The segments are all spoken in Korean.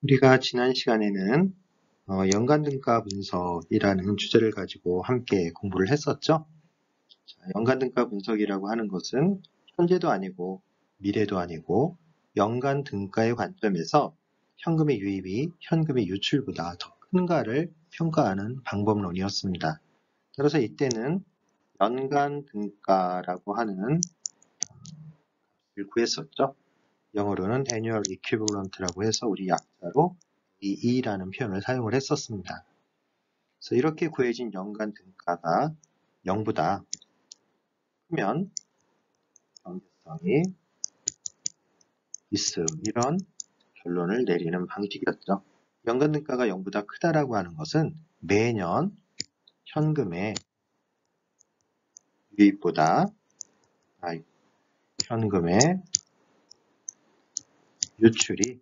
우리가 지난 시간에는 연간등가 분석이라는 주제를 가지고 함께 공부를 했었죠. 연간등가 분석이라고 하는 것은 현재도 아니고 미래도 아니고 연간등가의 관점에서 현금의 유입이 현금의 유출보다 더 큰가를 평가하는 방법론이었습니다. 따라서 이때는 연간등가라고 하는 을 구했었죠. 영어로는 annual equivalent라고 해서 우리 약자로 EE라는 표현을 사용을 했었습니다. 그래서 이렇게 구해진 연간 등가가 0보다 크면 경제성이 있음, 이런 결론을 내리는 방식이었죠. 연간 등가가 0보다 크다라고 하는 것은 매년 현금의 유입보다 현금의 유출이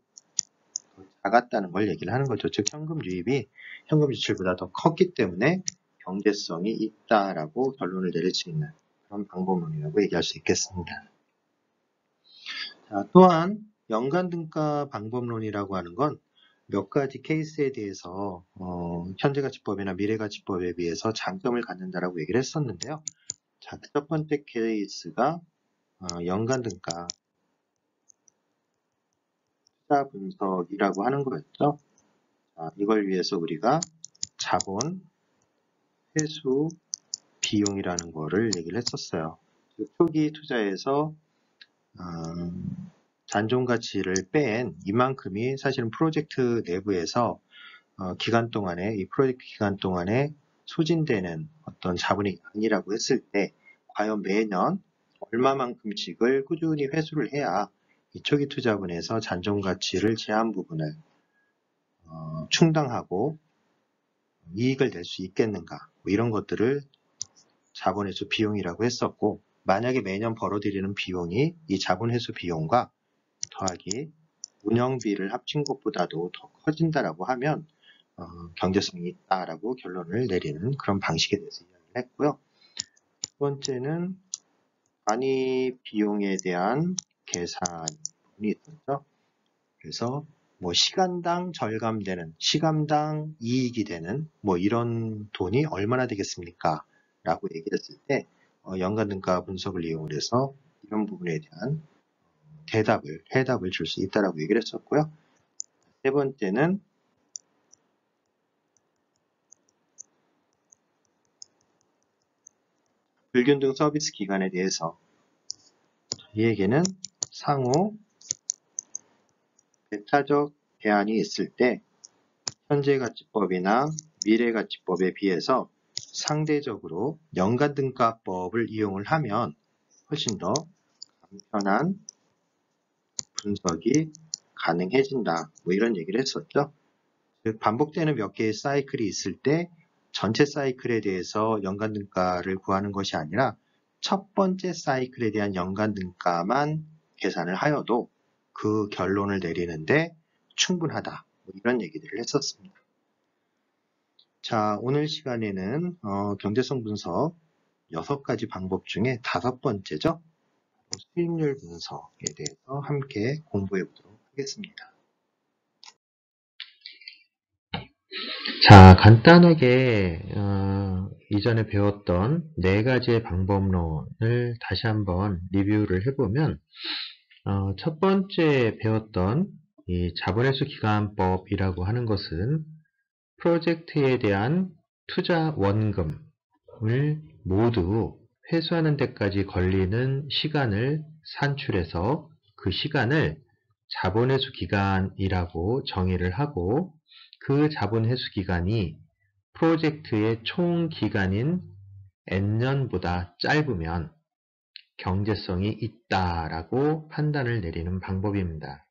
작았다는 걸 얘기를 하는 거죠. 즉 현금 유입이 현금 유출보다 더 컸기 때문에 경제성이 있다라고 결론을 내릴 수 있는 그런 방법론이라고 얘기할 수 있겠습니다. 자, 또한 연간등가 방법론이라고 하는 건 몇 가지 케이스에 대해서 현재가치법이나 미래가치법에 비해서 장점을 갖는다라고 얘기를 했었는데요. 자, 첫 번째 케이스가 연간등가 투자 분석이라고 하는 거였죠. 자, 이걸 위해서 우리가 자본 회수 비용이라는 거를 얘기를 했었어요. 초기 투자에서 잔존 가치를 뺀 이만큼이 사실은 프로젝트 내부에서 기간 동안에 이 프로젝트 기간 동안에 소진되는 어떤 자본이 아니라고 했을 때 과연 매년 얼마만큼씩을 꾸준히 회수를 해야 이 초기 투자분에서 잔존 가치를 제한 부분을 충당하고 이익을 낼 수 있겠는가, 뭐 이런 것들을 자본회수 비용이라고 했었고, 만약에 매년 벌어들이는 비용이 이 자본회수 비용과 더하기 운영비를 합친 것보다도 더 커진다라고 하면 경제성이 있다라고 결론을 내리는 그런 방식에 대해서 이야기를 했고요. 두 번째는 단위 비용에 대한 계산이 있었죠. 그래서 뭐 시간당 절감되는, 시간당 이익이 되는 뭐 이런 돈이 얼마나 되겠습니까? 라고 얘기했을 때 연간등가 분석을 이용해서 이런 부분에 대한 해답을 줄 수 있다라고 얘기를 했었고요. 세 번째는 불균등 서비스 기간에 대해서 이에게는 상호 배타적 대안이 있을 때 현재가치법이나 미래가치법에 비해서 상대적으로 연간등가법을 이용을 하면 훨씬 더 간편한 분석이 가능해진다. 뭐 이런 얘기를 했었죠. 즉 반복되는 몇 개의 사이클이 있을 때 전체 사이클에 대해서 연간등가를 구하는 것이 아니라 첫 번째 사이클에 대한 연간등가만 계산을 하여도 그 결론을 내리는데 충분하다. 뭐 이런 얘기들을 했었습니다. 자, 오늘 시간에는 경제성 분석 6가지 방법 중에 5번째죠. 수익률 분석에 대해서 함께 공부해 보도록 하겠습니다. 자, 간단하게 이전에 배웠던 4가지의 방법론을 다시 한번 리뷰를 해보면 첫 번째 배웠던 이 자본회수 기간법이라고 하는 것은 프로젝트에 대한 투자 원금을 모두 회수하는 데까지 걸리는 시간을 산출해서 그 시간을 자본회수 기간이라고 정의를 하고 그 자본회수 기간이 프로젝트의 총 기간인 N년보다 짧으면 경제성이 있다라고 판단을 내리는 방법입니다.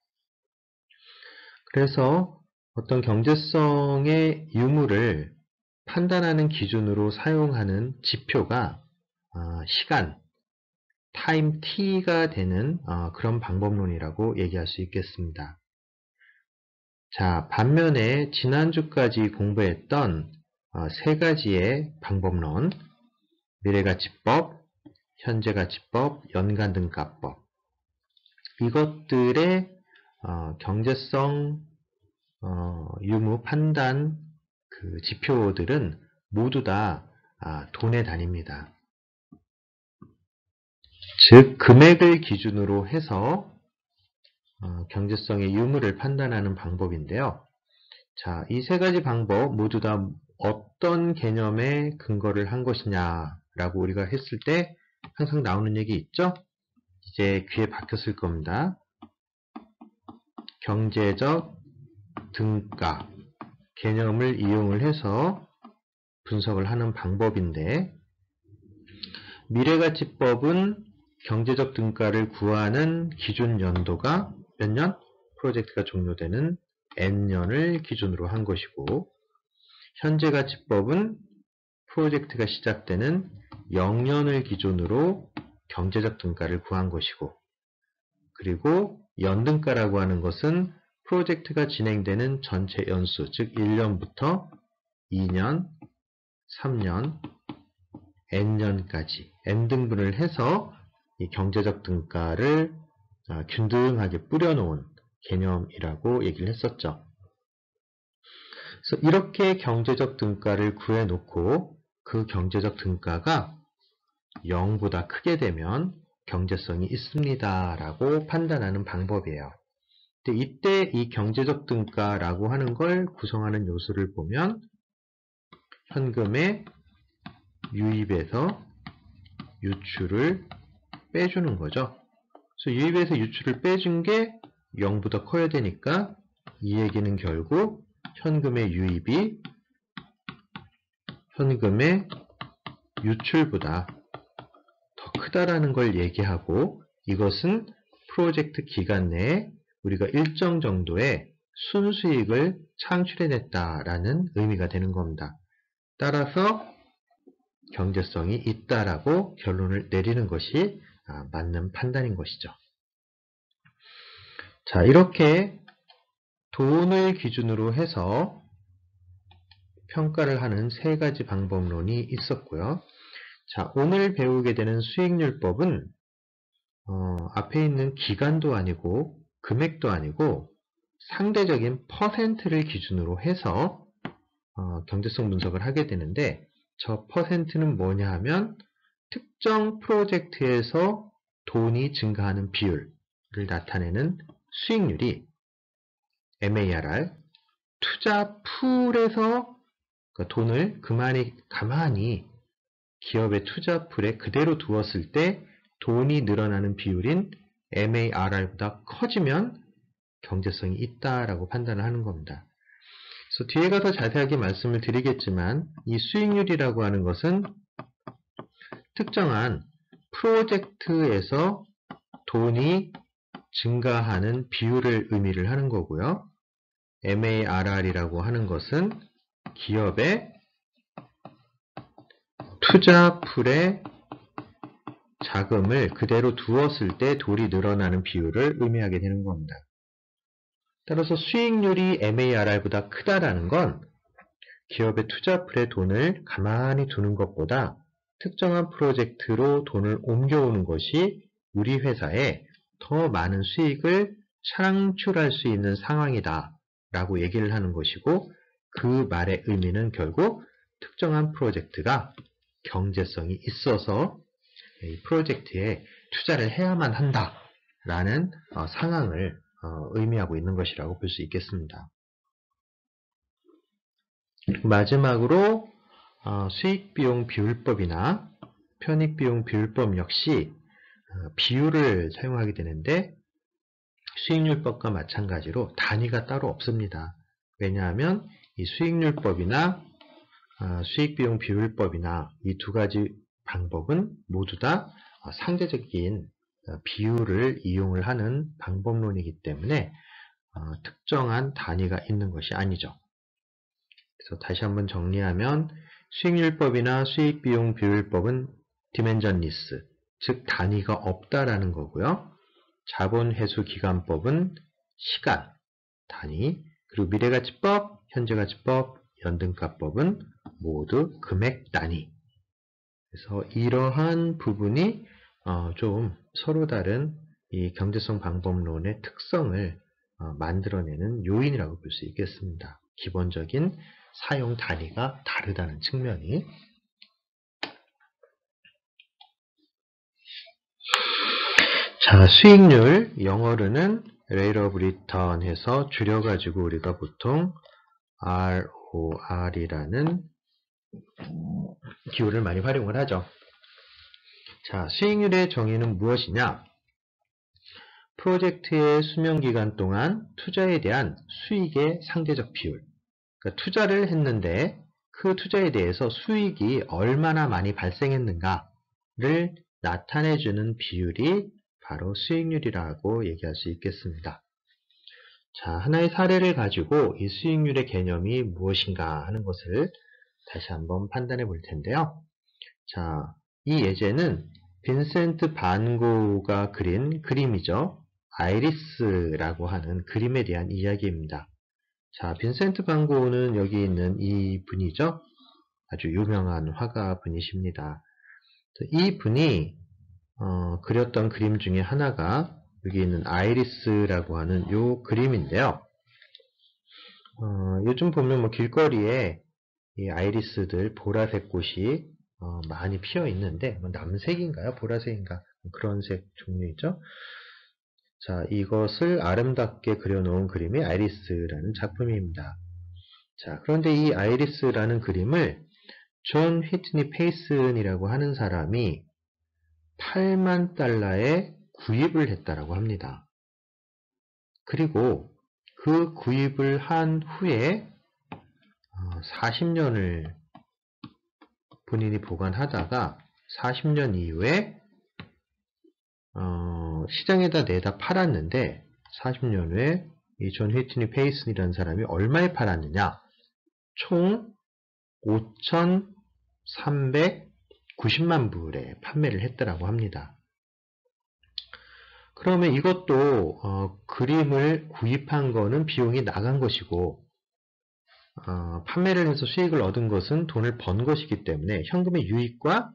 그래서 어떤 경제성의 유무를 판단하는 기준으로 사용하는 지표가 시간, 타임 t가 되는 그런 방법론이라고 얘기할 수 있겠습니다. 자, 반면에 지난주까지 공부했던 3가지의 방법론, 미래가치법, 현재가치법, 연간등가법, 이것들의 경제성 유무 판단 그 지표들은 모두 다 돈의 단위입니다. 즉 금액을 기준으로 해서 경제성의 유무를 판단하는 방법인데요. 자, 이 세 가지 방법 모두 다 어떤 개념에 근거를 한 것이냐라고 우리가 했을 때 항상 나오는 얘기 있죠? 이제 귀에 박혔을 겁니다. 경제적 등가 개념을 이용을 해서 분석을 하는 방법인데, 미래가치법은 경제적 등가를 구하는 기준 연도가 몇 년? 프로젝트가 종료되는 N년을 기준으로 한 것이고, 현재가치법은 프로젝트가 시작되는 0년을 기준으로 경제적 등가를 구한 것이고, 그리고 연등가라고 하는 것은 프로젝트가 진행되는 전체 연수, 즉 1년부터 2년, 3년, N년까지 N등분을 해서 이 경제적 등가를 균등하게 뿌려놓은 개념이라고 얘기를 했었죠. 그래서 이렇게 경제적 등가를 구해놓고 그 경제적 등가가 0보다 크게 되면 경제성이 있습니다라고 판단하는 방법이에요. 근데 이때 이 경제적 등가라고 하는 걸 구성하는 요소를 보면 현금의 유입에서 유출을 빼주는 거죠. 그래서 유입에서 유출을 빼준 게 0보다 커야 되니까 이 얘기는 결국 현금의 유입이 현금의 유출보다 더 크다라는 걸 얘기하고, 이것은 프로젝트 기간 내에 우리가 일정 정도의 순수익을 창출해냈다라는 의미가 되는 겁니다. 따라서 경제성이 있다라고 결론을 내리는 것이 맞는 판단인 것이죠. 자, 이렇게 돈을 기준으로 해서 평가를 하는 세 가지 방법론이 있었고요. 자, 오늘 배우게 되는 수익률법은 앞에 있는 기간도 아니고 금액도 아니고 상대적인 퍼센트를 기준으로 해서 경제성 분석을 하게 되는데, 저 퍼센트는 뭐냐 하면 특정 프로젝트에서 돈이 증가하는 비율을 나타내는 수익률이 MARR, 투자 풀에서 돈을 가만히 기업의 투자 풀에 그대로 두었을 때 돈이 늘어나는 비율인 MARR보다 커지면 경제성이 있다라고 판단을 하는 겁니다. 그래서 뒤에 가서 자세하게 말씀을 드리겠지만, 이 수익률이라고 하는 것은 특정한 프로젝트에서 돈이 증가하는 비율을 의미를 하는 거고요. MARR이라고 하는 것은 기업의 투자풀에 자금을 그대로 두었을 때 돈이 늘어나는 비율을 의미하게 되는 겁니다. 따라서 수익률이 MARR보다 크다라는 건 기업의 투자풀에 돈을 가만히 두는 것보다 특정한 프로젝트로 돈을 옮겨오는 것이 우리 회사에 더 많은 수익을 창출할 수 있는 상황이다 라고 얘기를 하는 것이고, 그 말의 의미는 결국 특정한 프로젝트가 경제성이 있어서 이 프로젝트에 투자를 해야만 한다라는 상황을 의미하고 있는 것이라고 볼 수 있겠습니다. 마지막으로 수익비용 비율법이나 편익비용 비율법 역시 비율을 사용하게 되는데, 수익률법과 마찬가지로 단위가 따로 없습니다. 왜냐하면 이 수익률법이나 수익비용 비율법이나 이 두 가지 방법은 모두 다 상대적인 비율을 이용을 하는 방법론이기 때문에 특정한 단위가 있는 것이 아니죠. 그래서 다시 한번 정리하면 수익률법이나 수익비용 비율법은 디멘전리스, 즉 단위가 없다라는 거고요. 자본회수기간법은 시간, 단위, 그리고 미래가치법, 현재가치법, 연등가법은 모두 금액 단위. 그래서 이러한 부분이 좀 서로 다른 이 경제성 방법론의 특성을 만들어내는 요인이라고 볼 수 있겠습니다. 기본적인 사용 단위가 다르다는 측면이. 자, 수익률, 영어로는 rate of return 해서 줄여가지고 우리가 보통 ROR이라는 기호를 많이 활용을 하죠. 자, 수익률의 정의는 무엇이냐? 프로젝트의 수명기간 동안 투자에 대한 수익의 상대적 비율. 그러니까 투자를 했는데 그 투자에 대해서 수익이 얼마나 많이 발생했는가를 나타내주는 비율이 바로 수익률이라고 얘기할 수 있겠습니다. 자, 하나의 사례를 가지고 이 수익률의 개념이 무엇인가 하는 것을 다시 한번 판단해 볼 텐데요. 자, 이 예제는 빈센트 반 고흐가 그린 그림이죠. 아이리스라고 하는 그림에 대한 이야기입니다. 자, 빈센트 반 고흐는 여기 있는 이 분이죠. 아주 유명한 화가 분이십니다. 이 분이 그렸던 그림 중에 하나가 여기 있는 아이리스라고 하는 요 그림인데요. 요즘 보면 뭐 길거리에 이 아이리스들 보라색 꽃이 많이 피어 있는데 남색인가요? 보라색인가? 그런 색 종류이죠. 자, 이것을 아름답게 그려놓은 그림이 아이리스라는 작품입니다. 자, 그런데 이 아이리스라는 그림을 존 휘트니 페이슨이라고 하는 사람이 8만 달러에 구입을 했다라고 합니다. 그리고 그 구입을 한 후에 40년을 본인이 보관하다가 40년 이후에 시장에다 내다 팔았는데 40년 후에 이 존 휘트니 페이슨이라는 사람이 얼마에 팔았느냐? 총 5,390만 불에 판매를 했다라고 합니다. 그러면 이것도 그림을 구입한 거는 비용이 나간 것이고 판매를 해서 수익을 얻은 것은 돈을 번 것이기 때문에 현금의 유익과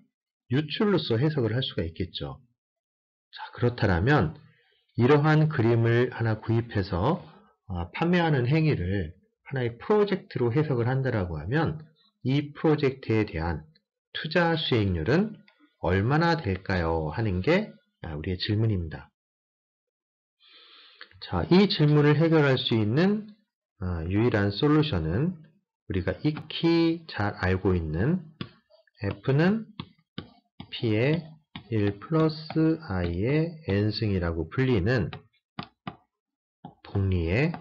유출로서 해석을 할 수가 있겠죠. 자, 그렇다면 이러한 그림을 하나 구입해서 판매하는 행위를 하나의 프로젝트로 해석을 한다라고 하면 이 프로젝트에 대한 투자 수익률은 얼마나 될까요? 하는 게 우리의 질문입니다. 자, 이 질문을 해결할 수 있는 유일한 솔루션은 우리가 익히 잘 알고 있는 F는 P의 1 플러스 I의 N승이라고 불리는 복리의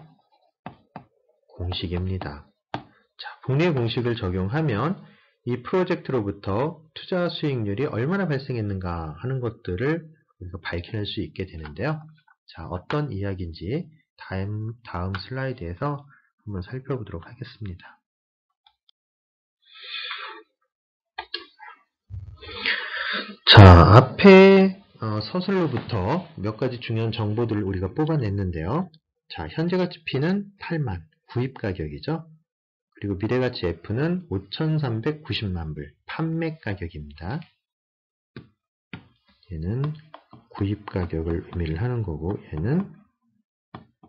공식입니다. 자, 복리의 공식을 적용하면 이 프로젝트로부터 투자 수익률이 얼마나 발생했는가 하는 것들을 우리가 밝혀낼 수 있게 되는데요. 자, 어떤 이야기인지 다음 슬라이드에서 한번 살펴보도록 하겠습니다. 자, 앞에 서술로부터 몇 가지 중요한 정보들을 우리가 뽑아냈는데요. 자, 현재가치 P는 8만, 구입 가격이죠. 그리고 미래가치 F는 5,390만 불, 판매 가격입니다. 얘는 구입 가격을 의미를 하는 거고, 얘는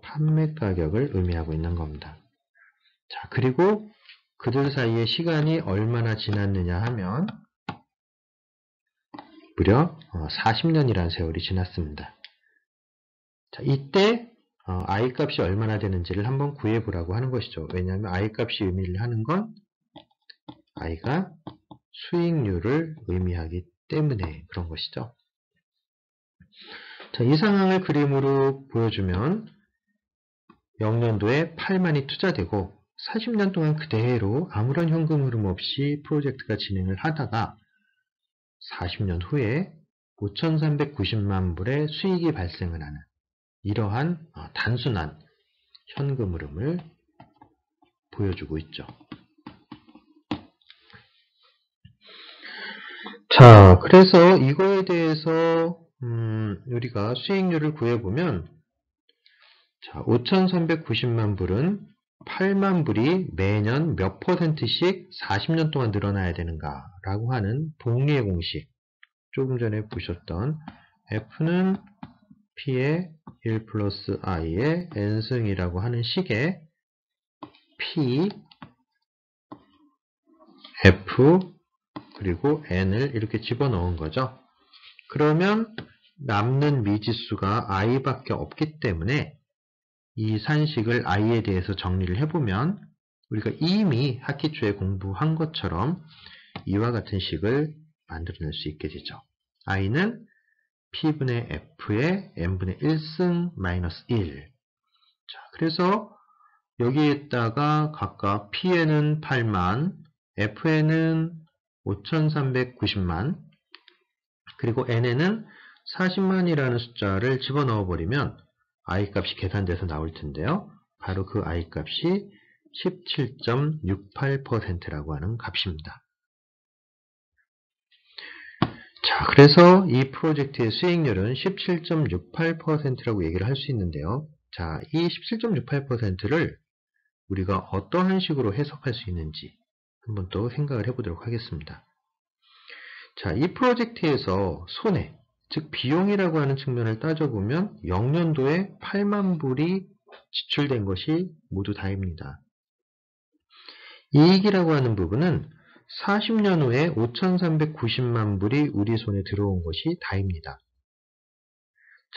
판매 가격을 의미하고 있는 겁니다. 자, 그리고 그들 사이의 시간이 얼마나 지났느냐 하면 무려 40년이라는 세월이 지났습니다. 자, 이때 I 값이 얼마나 되는지를 한번 구해보라고 하는 것이죠. 왜냐하면 I 값이 의미를 하는 건 I가 수익률을 의미하기 때문에 그런 것이죠. 자, 이 상황을 그림으로 보여주면 0년도에 8만이 투자되고 40년 동안 그대로 아무런 현금 흐름 없이 프로젝트가 진행을 하다가 40년 후에 5,390만 불의 수익이 발생을 하는 이러한 단순한 현금 흐름을 보여주고 있죠. 자, 그래서 이거에 대해서 우리가 수익률을 구해보면 자, 5,390만 불은 8만 불이 매년 몇 %씩 40년 동안 늘어나야 되는가 라고 하는 복리의 공식, 조금 전에 보셨던 F는 P의 1 플러스 I의 n승이라고 하는 식에 P, F, 그리고 N을 이렇게 집어넣은 거죠. 그러면 남는 미지수가 I밖에 없기 때문에 이 산식을 I에 대해서 정리를 해보면 우리가 이미 학기 초에 공부한 것처럼 이와 같은 식을 만들어낼 수 있게 되죠. I는 P분의 F의 N분의 1승 마이너스 1. 자, 그래서 여기에다가 각각 P에는 8만, F에는 5390만, 그리고 N에는 40만이라는 숫자를 집어넣어 버리면 I 값이 계산돼서 나올 텐데요. 바로 그 I 값이 17.68%라고 하는 값입니다. 자, 그래서 이 프로젝트의 수익률은 17.68%라고 얘기를 할 수 있는데요. 자, 이 17.68%를 우리가 어떠한 식으로 해석할 수 있는지 한번 또 생각을 해보도록 하겠습니다. 자, 이 프로젝트에서 손해, 즉 비용이라고 하는 측면을 따져보면 0년도에 8만 불이 지출된 것이 모두 다입니다. 이익이라고 하는 부분은 40년 후에 5,390만 불이 우리 손에 들어온 것이 다입니다.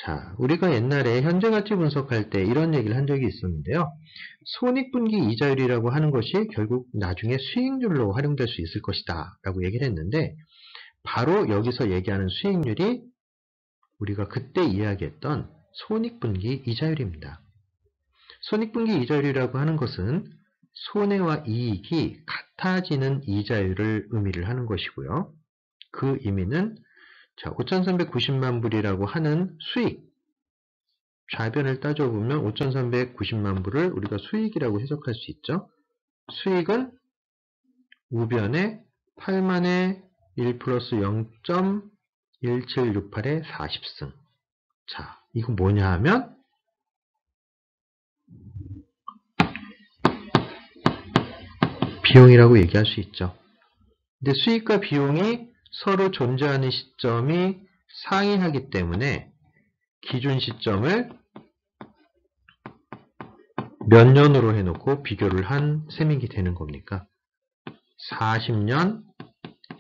자, 우리가 옛날에 현재가치 분석할 때 이런 얘기를 한 적이 있었는데요. 손익분기 이자율이라고 하는 것이 결국 나중에 수익률로 활용될 수 있을 것이다 라고 얘기를 했는데 바로 여기서 얘기하는 수익률이 우리가 그때 이야기했던 손익분기 이자율입니다. 손익분기 이자율이라고 하는 것은 손해와 이익이 같아지는 이자율을 의미를 하는 것이고요. 그 의미는 자, 5,390만 불이라고 하는 수익, 좌변을 따져보면 5,390만 불을 우리가 수익이라고 해석할 수 있죠. 수익은 우변에 8만의 1 플러스 0.1768의 40승. 자, 이건 뭐냐 하면 비용이라고 얘기할 수 있죠. 근데 수익과 비용이 서로 존재하는 시점이 상이하기 때문에 기준 시점을 몇 년으로 해놓고 비교를 한 셈이 되는 겁니까? 40년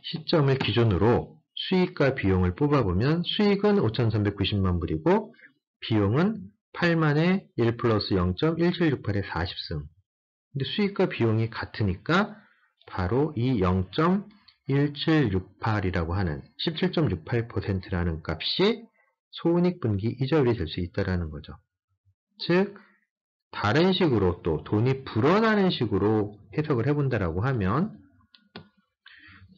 시점을 기준으로 수익과 비용을 뽑아보면 수익은 5,390만 불이고 비용은 8만의 1 플러스 0.1768의 40승. 근데 수익과 비용이 같으니까 바로 이 0.1768이라고 하는 17.68%라는 값이 손익분기 이자율이 될 수 있다는 거죠. 즉 다른 식으로 또 돈이 불어나는 식으로 해석을 해본다라고 하면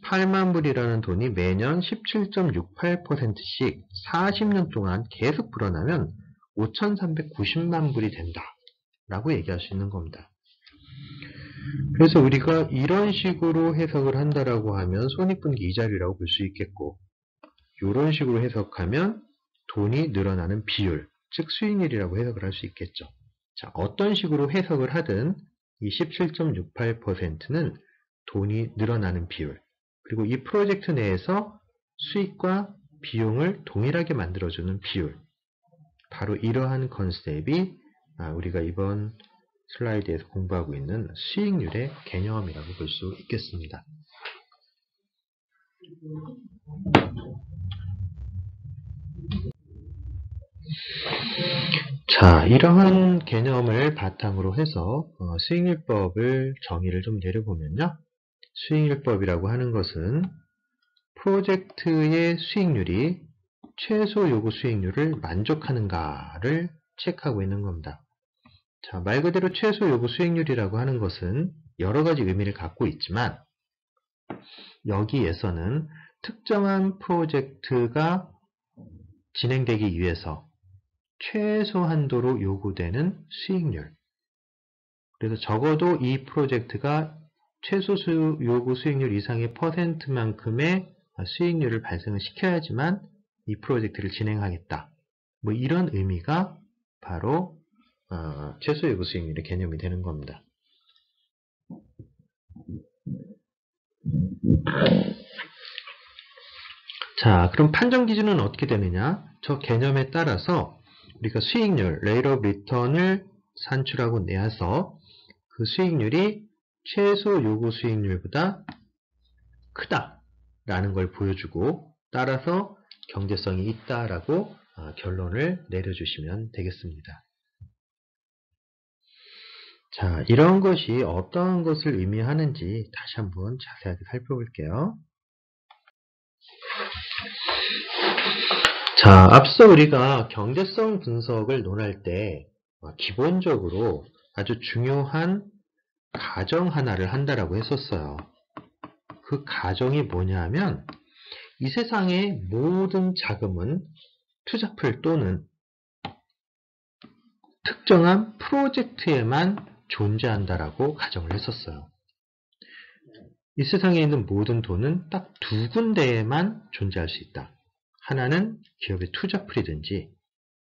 8만 불이라는 돈이 매년 17.68%씩 40년 동안 계속 불어나면 5,390만 불이 된다 라고 얘기할 수 있는 겁니다. 그래서 우리가 이런 식으로 해석을 한다라고 하면 손익분기 이자율이라고 볼 수 있겠고 이런 식으로 해석하면 돈이 늘어나는 비율, 즉 수익률이라고 해석을 할 수 있겠죠. 자, 어떤 식으로 해석을 하든 이 17.68%는 돈이 늘어나는 비율, 그리고 이 프로젝트 내에서 수익과 비용을 동일하게 만들어주는 비율, 바로 이러한 컨셉이 우리가 이번 슬라이드에서 공부하고 있는 수익률의 개념이라고 볼 수 있겠습니다. 자, 이러한 개념을 바탕으로 해서 수익률법을 정의를 좀 내려보면요. 수익률법이라고 하는 것은 프로젝트의 수익률이 최소 요구 수익률을 만족하는가를 체크하고 있는 겁니다. 자, 말 그대로 최소 요구 수익률이라고 하는 것은 여러 가지 의미를 갖고 있지만 여기에서는 특정한 프로젝트가 진행되기 위해서 최소한도로 요구되는 수익률, 그래서 적어도 이 프로젝트가 최소 요구 수익률 이상의 퍼센트만큼의 수익률을 발생을 시켜야지만 이 프로젝트를 진행하겠다. 뭐 이런 의미가 바로 최소 요구 수익률의 개념이 되는 겁니다. 자, 그럼 판정 기준은 어떻게 되느냐? 저 개념에 따라서 우리가 수익률, rate of return을 산출하고 내서 그 수익률이 최소 요구 수익률보다 크다라는 걸 보여주고 따라서 경제성이 있다라고 결론을 내려주시면 되겠습니다. 자, 이런 것이 어떠한 것을 의미하는지 다시 한번 자세하게 살펴볼게요. 자, 앞서 우리가 경제성 분석을 논할 때 기본적으로 아주 중요한 가정 하나를 한다라고 했었어요. 그 가정이 뭐냐면 이 세상의 모든 자금은 투자풀 또는 특정한 프로젝트에만 존재한다라고 가정을 했었어요. 이 세상에 있는 모든 돈은 딱 두 군데에만 존재할 수 있다. 하나는 기업의 투자풀이든지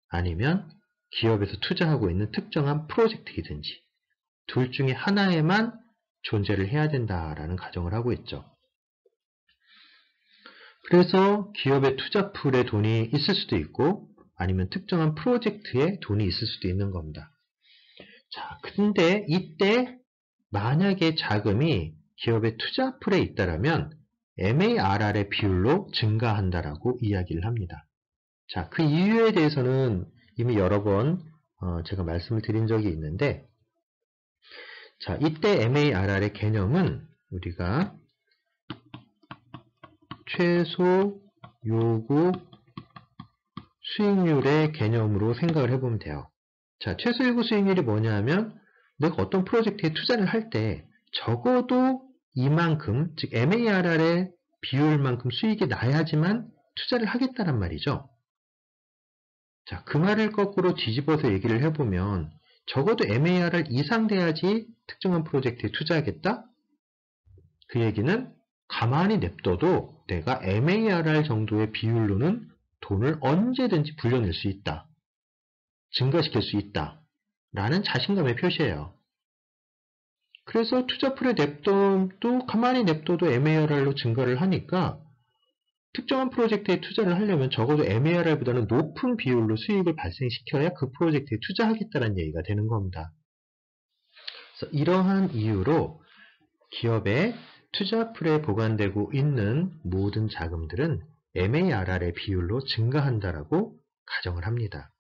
아니면 기업에서 투자하고 있는 특정한 프로젝트이든지 둘 중에 하나에만 존재를 해야 된다라는 가정을 하고 있죠. 그래서 기업의 투자풀에 돈이 있을 수도 있고 아니면 특정한 프로젝트에 돈이 있을 수도 있는 겁니다. 자, 근데 이때 만약에 자금이 기업의 투자풀에 있다라면 MARR의 비율로 증가한다라고 이야기를 합니다. 자, 그 이유에 대해서는 이미 여러 번 제가 말씀을 드린 적이 있는데, 자, 이때 MARR의 개념은 우리가 최소 요구 수익률의 개념으로 생각을 해보면 돼요. 자, 최소 요구 수익률이 뭐냐면 내가 어떤 프로젝트에 투자를 할 때 적어도 이만큼, 즉 MARR의 비율만큼 수익이 나야지만 투자를 하겠다란 말이죠. 자, 그 말을 거꾸로 뒤집어서 얘기를 해보면 적어도 MARR 이상 돼야지 특정한 프로젝트에 투자하겠다? 그 얘기는 가만히 냅둬도 내가 MARR 정도의 비율로는 돈을 언제든지 불려낼 수 있다. 증가시킬 수 있다. 라는 자신감의 표시예요. 그래서 투자풀의 냅둬도 가만히 냅둬도 MARR로 증가를 하니까 특정한 프로젝트에 투자를 하려면 적어도 MARR보다는 높은 비율로 수익을 발생시켜야 그 프로젝트에 투자하겠다는 얘기가 되는 겁니다. 그래서 이러한 이유로 기업의 투자풀에 보관되고 있는 모든 자금들은 MARR의 비율로 증가한다라고 가정을 합니다.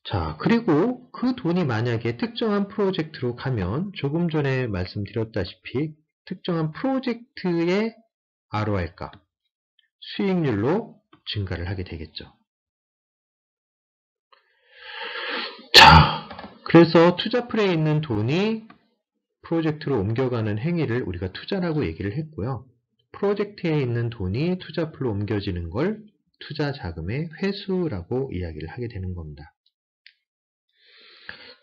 자, 그리고 그 돈이 만약에 특정한 프로젝트로 가면 조금 전에 말씀드렸다시피 특정한 프로젝트의 ROI 값, 수익률로 증가를 하게 되겠죠. 자, 그래서 투자풀에 있는 돈이 프로젝트로 옮겨가는 행위를 우리가 투자라고 얘기를 했고요. 프로젝트에 있는 돈이 투자풀로 옮겨지는 걸 투자 자금의 회수라고 이야기를 하게 되는 겁니다.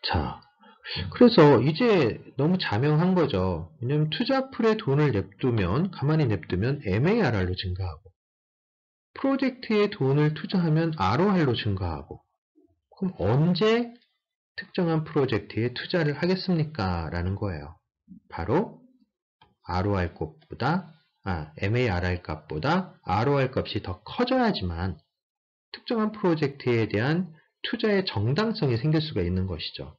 자, 그래서 이제 너무 자명한 거죠. 왜냐면 투자풀에 돈을 냅두면, 가만히 냅두면 MARR로 증가하고, 프로젝트에 돈을 투자하면 ROR로 증가하고, 그럼 언제 특정한 프로젝트에 투자를 하겠습니까? 라는 거예요. 바로 ROR 값보다, MARR 값보다 ROR 값이 더 커져야지만 특정한 프로젝트에 대한 투자의 정당성이 생길 수가 있는 것이죠.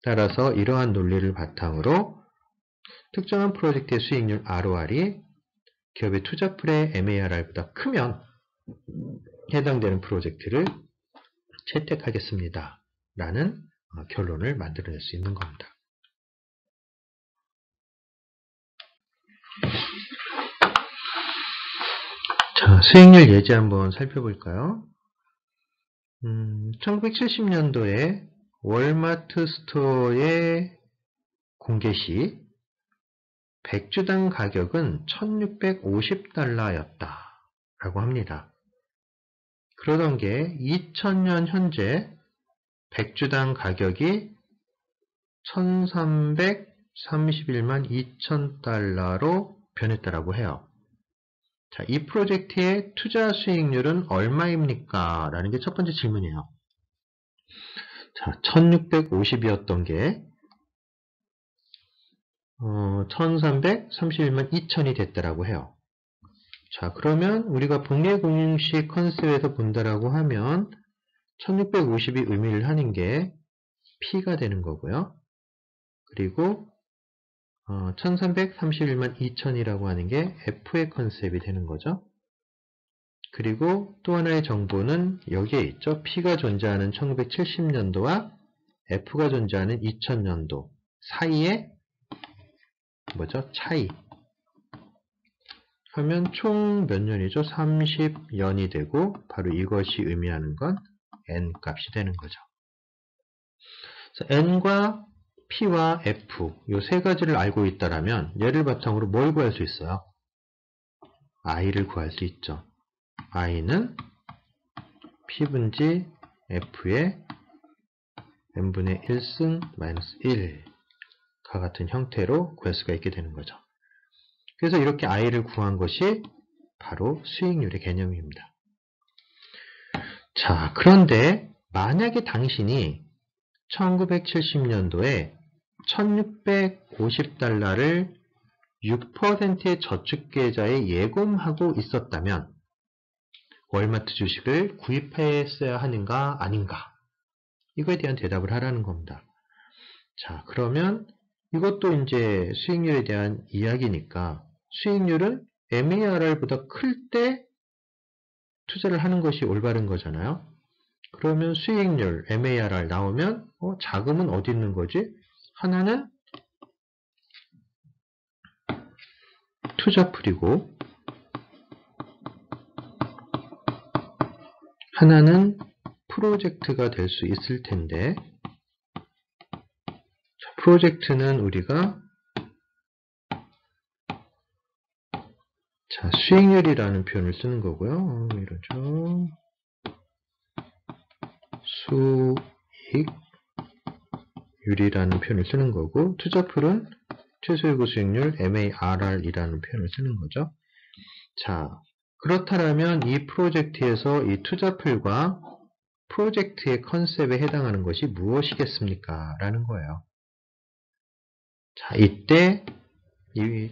따라서 이러한 논리를 바탕으로 특정한 프로젝트의 수익률 ROR이 기업의 투자풀의 MARR보다 크면 해당되는 프로젝트를 채택하겠습니다. 라는 결론을 만들어낼 수 있는 겁니다. 자, 수익률 예제 한번 살펴볼까요? 1970년도에 월마트 스토어의 공개 시 100주당 가격은 1650달러였다 라고 합니다. 그러던 게 2000년 현재 100주당 가격이 1331만 2000달러로 변했다라고 해요. 자, 이 프로젝트의 투자 수익률은 얼마입니까? 라는 게 첫 번째 질문이에요. 자, 1650이었던 게 1331만 2000이 됐다라고 해요. 자, 그러면 우리가 분계공식 컨셉에서 본다라고 하면 1650이 의미를 하는 게 P가 되는 거고요. 그리고 1331만 2000이라고 하는 게 F의 컨셉이 되는 거죠. 그리고 또 하나의 정보는 여기에 있죠. P가 존재하는 1970년도와 F가 존재하는 2000년도 사이에 뭐죠? 차이. 하면 총 몇 년이죠? 30년이 되고 바로 이것이 의미하는 건 N 값이 되는 거죠. 그래서 N과 P와 F 이 세 가지를 알고 있다라면 얘를 바탕으로 뭘 구할 수 있어요? I를 구할 수 있죠. I는 P분지 F의 N분의 1승 마이너스 1과 같은 형태로 구할 수가 있게 되는 거죠. 그래서 이렇게 I를 구한 것이 바로 수익률의 개념입니다. 자, 그런데 만약에 당신이 1970년도에 1650달러를 6%의 저축계좌에 예금하고 있었다면 월마트 주식을 구입했어야 하는가 아닌가? 이거에 대한 대답을 하라는 겁니다. 자, 그러면 이것도 이제 수익률에 대한 이야기니까 수익률은 MARR보다 클 때 투자를 하는 것이 올바른 거잖아요. 그러면 수익률 MARR 나오면 자금은 어디 있는 거지? 하나는 투자풀이고 하나는 프로젝트가 될 수 있을 텐데 프로젝트는 우리가 수익률이라는 표현을 쓰는 거고요. 이러죠. 수익률이라는 표현을 쓰는 거고 투자풀은 최소요구 수익률 MARR이라는 표현을 쓰는 거죠. 자, 그렇다면 이 프로젝트에서 이 투자풀과 프로젝트의 컨셉에 해당하는 것이 무엇이겠습니까? 라는 거예요. 자, 이때 이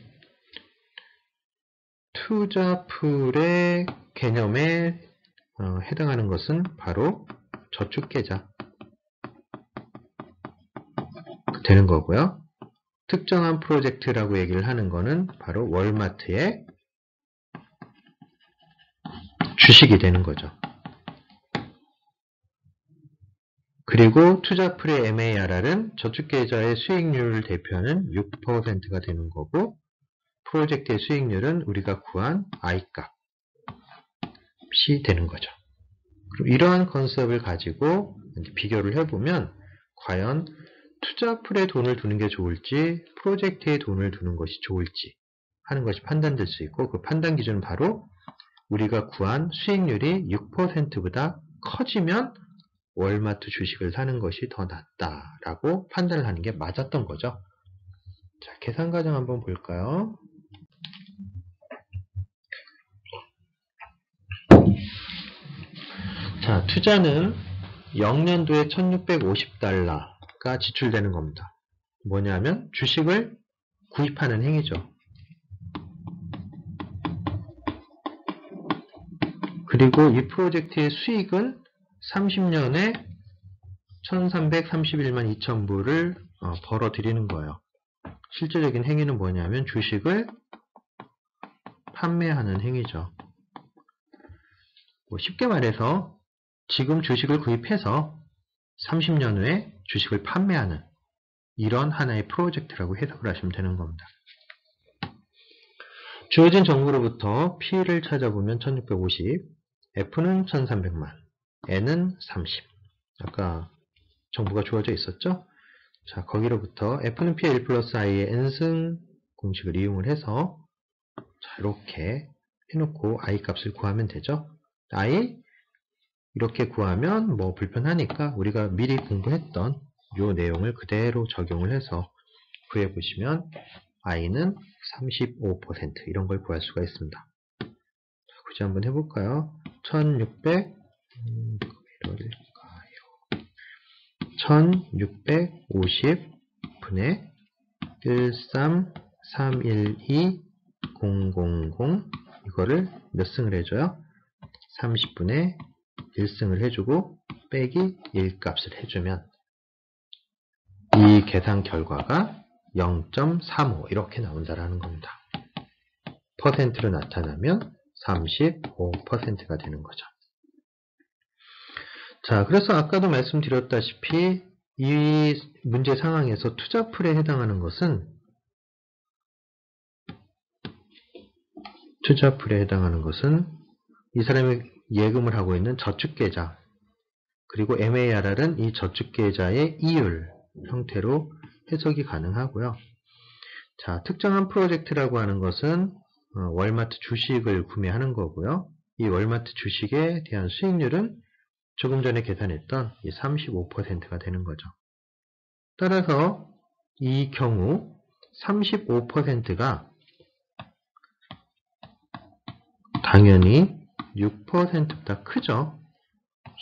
투자풀의 개념에 해당하는 것은 바로 저축계좌 되는 거고요. 특정한 프로젝트라고 얘기를 하는 거는 바로 월마트의 주식이 되는 거죠. 그리고 투자풀의 MARR은 저축계좌의 수익률을 대표하는 6%가 되는 거고 프로젝트의 수익률은 우리가 구한 I값이 되는 거죠. 그럼 이러한 컨셉을 가지고 비교를 해보면 과연 투자풀에 돈을 두는 게 좋을지 프로젝트에 돈을 두는 것이 좋을지 하는 것이 판단될 수 있고 그 판단 기준은 바로 우리가 구한 수익률이 6%보다 커지면 월마트 주식을 사는 것이 더 낫다라고 판단을 하는 게 맞았던 거죠. 자, 계산 과정 한번 볼까요? 자, 투자는 0년도에 1650달러가 지출되는 겁니다. 뭐냐면 주식을 구입하는 행위죠. 그리고 이 프로젝트의 수익은 30년에 1331만 2천불을 벌어들이는 거예요. 실제적인 행위는 뭐냐면 주식을 판매하는 행위죠. 쉽게 말해서 지금 주식을 구입해서 30년 후에 주식을 판매하는 이런 하나의 프로젝트라고 해석을 하시면 되는 겁니다. 주어진 정보로부터 P를 찾아보면 1650, F는 1300만, N은 30. 아까 정보가 주어져 있었죠? 자, 거기로부터 F는 P의 1 플러스 I의 N승 공식을 이용을 해서 자, 이렇게 해놓고 I 값을 구하면 되죠? I 이렇게 구하면 뭐 불편하니까 우리가 미리 공부했던 이 내용을 그대로 적용을 해서 구해보시면 I는 35% 이런 걸 구할 수가 있습니다. 자, 굳이 한번 해볼까요? 1600 1650분의 133120000 이거를 몇 승을 해줘요? 30분의 1승을 해주고 빼기 1 값을 해주면 이 계산 결과가 0.35 이렇게 나온다라는 겁니다. 퍼센트로 나타나면 35%가 되는 거죠. 자, 그래서 아까도 말씀드렸다시피 이 문제 상황에서 투자풀에 해당하는 것은 이 사람이 예금을 하고 있는 저축계좌 그리고 MARR은 이 저축계좌의 이율 형태로 해석이 가능하고요. 자, 특정한 프로젝트라고 하는 것은 월마트 주식을 구매하는 거고요. 이 월마트 주식에 대한 수익률은 조금 전에 계산했던 이 35%가 되는 거죠. 따라서 이 경우 35%가 당연히 6%보다 크죠.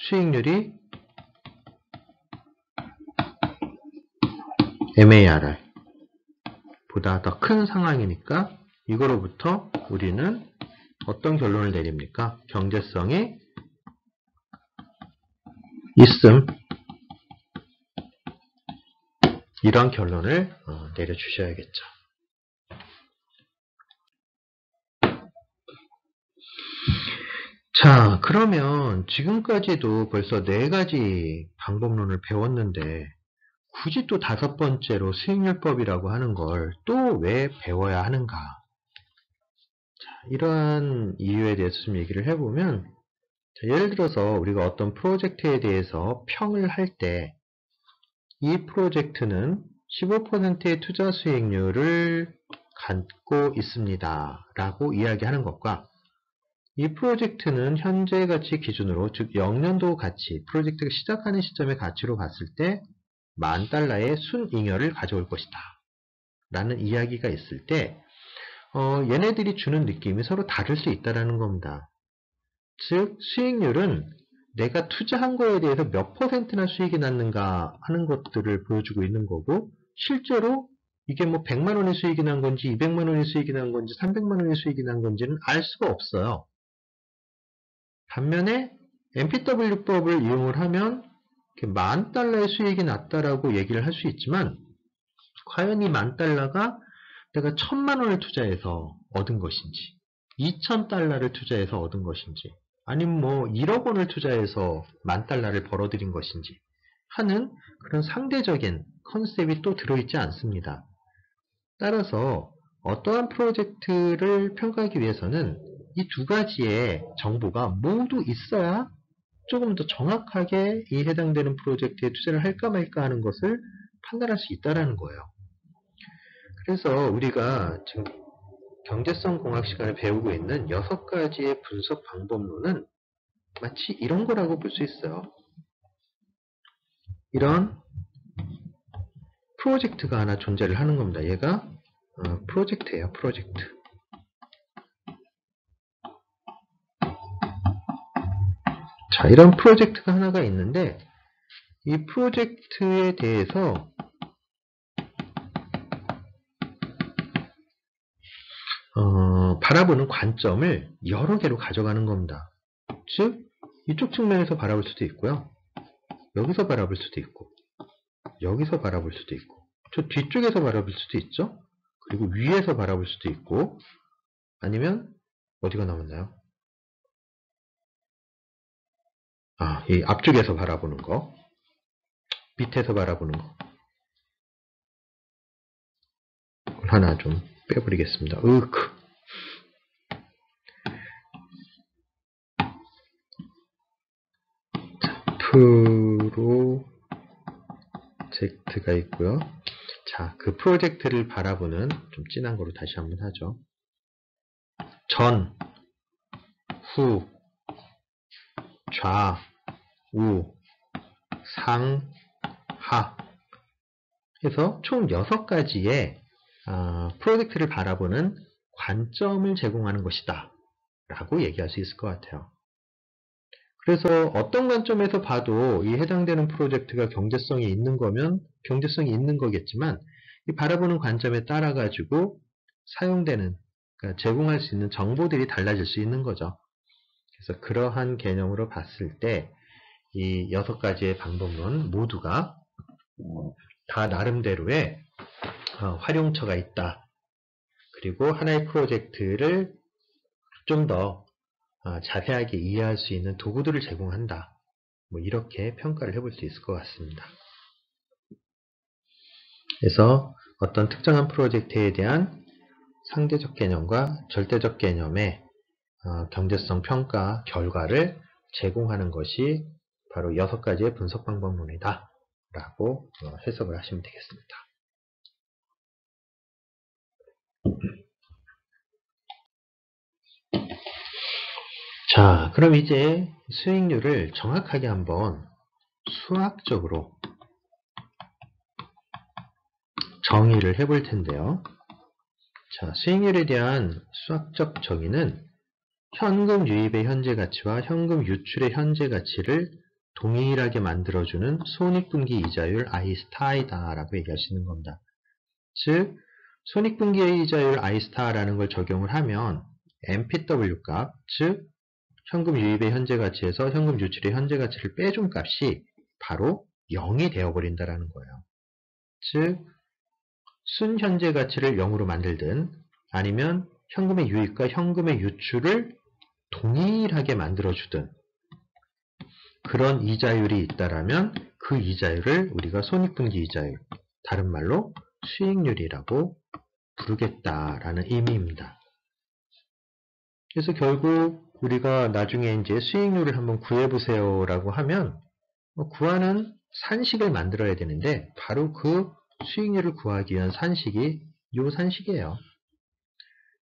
수익률이 MARR 보다 더 큰 상황이니까 이거로부터 우리는 어떤 결론을 내립니까? 경제성이 있음. 이런 결론을 내려주셔야겠죠. 자, 그러면 지금까지도 벌써 4가지 방법론을 배웠는데 굳이 또 5번째로 수익률법이라고 하는 걸 또 왜 배워야 하는가? 자, 이러한 이유에 대해서 좀 얘기를 해보면 자, 예를 들어서 우리가 어떤 프로젝트에 대해서 평을 할 때 이 프로젝트는 15%의 투자 수익률을 갖고 있습니다. 라고 이야기하는 것과 이 프로젝트는 현재 가치 기준으로 즉 0년도 가치, 프로젝트가 시작하는 시점의 가치로 봤을 때 $10,000의 순잉여를 가져올 것이다. 라는 이야기가 있을 때 얘네들이 주는 느낌이 서로 다를 수 있다는 겁니다. 즉 수익률은 내가 투자한 거에 대해서 몇 %나 수익이 났는가 하는 것들을 보여주고 있는 거고 실제로 이게 뭐 100만 원의 수익이 난 건지 200만 원의 수익이 난 건지 300만 원의 수익이 난 건지는 알 수가 없어요. 반면에 MPW법을 이용을 하면 $10,000의 수익이 났다라고 얘기를 할 수 있지만 과연 이 $10,000가 내가 1,000만 원을 투자해서 얻은 것인지 2,000달러를 투자해서 얻은 것인지 아니면 뭐 1억 원을 투자해서 $10,000를 벌어들인 것인지 하는 그런 상대적인 컨셉이 또 들어있지 않습니다. 따라서 어떠한 프로젝트를 평가하기 위해서는 이 2가지의 정보가 모두 있어야 조금 더 정확하게 이 해당되는 프로젝트에 투자를 할까 말까 하는 것을 판단할 수 있다는 거예요. 그래서 우리가 지금 경제성 공학 시간을 배우고 있는 6가지의 분석 방법론은 마치 이런 거라고 볼 수 있어요. 이런 프로젝트가 하나 존재를 하는 겁니다. 얘가 프로젝트예요. 프로젝트. 자, 이런 프로젝트가 하나가 있는데 이 프로젝트에 대해서 바라보는 관점을 여러 개로 가져가는 겁니다. 즉 이쪽 측면에서 바라볼 수도 있고요. 여기서 바라볼 수도 있고 여기서 바라볼 수도 있고 저 뒤쪽에서 바라볼 수도 있죠. 그리고 위에서 바라볼 수도 있고 아니면 어디가 남았나요? 이 앞쪽에서 바라보는 거 밑에서 바라보는 거 하나 좀 빼버리겠습니다. 프로젝트가 있고요. 자, 그 프로젝트를 바라보는 좀 진한 거로 다시 한번 하죠. 전, 후, 좌, 우, 상, 하 해서 총 6가지의 프로젝트를 바라보는 관점을 제공하는 것이다 라고 얘기할 수 있을 것 같아요. 그래서 어떤 관점에서 봐도 이 해당되는 프로젝트가 경제성이 있는 거면 경제성이 있는 거겠지만 이 바라보는 관점에 따라 가지고 사용되는 그러니까 제공할 수 있는 정보들이 달라질 수 있는 거죠. 그래서 그러한 개념으로 봤을 때 이 6가지의 방법론 모두가 다 나름대로의 활용처가 있다. 그리고 하나의 프로젝트를 좀 더 자세하게 이해할 수 있는 도구들을 제공한다. 뭐 이렇게 평가를 해볼 수 있을 것 같습니다. 그래서 어떤 특정한 프로젝트에 대한 상대적 개념과 절대적 개념의 경제성 평가 결과를 제공하는 것이 바로 6가지의 분석 방법론이다 라고 해석을 하시면 되겠습니다. 자, 그럼 이제 수익률을 정확하게 한번 수학적으로 정의를 해볼 텐데요. 자, 수익률에 대한 수학적 정의는 현금 유입의 현재 가치와 현금 유출의 현재 가치를 동일하게 만들어주는 손익분기 이자율 I*이다 라고 얘기할 수 있는 겁니다. 즉, 손익분기의 이자율 I*라는 걸 적용을 하면 MPW 값, 즉 현금 유입의 현재 가치에서 현금 유출의 현재 가치를 빼준 값이 바로 0이 되어버린다는 거예요. 즉, 순현재 가치를 0으로 만들든 아니면 현금의 유입과 현금의 유출을 동일하게 만들어주든 그런 이자율이 있다라면 그 이자율을 우리가 손익분기 이자율, 다른 말로 수익률이라고 부르겠다라는 의미입니다. 그래서 결국 우리가 나중에 이제 수익률을 한번 구해보세요 라고 하면 구하는 산식을 만들어야 되는데 바로 그 수익률을 구하기 위한 산식이 이 산식이에요.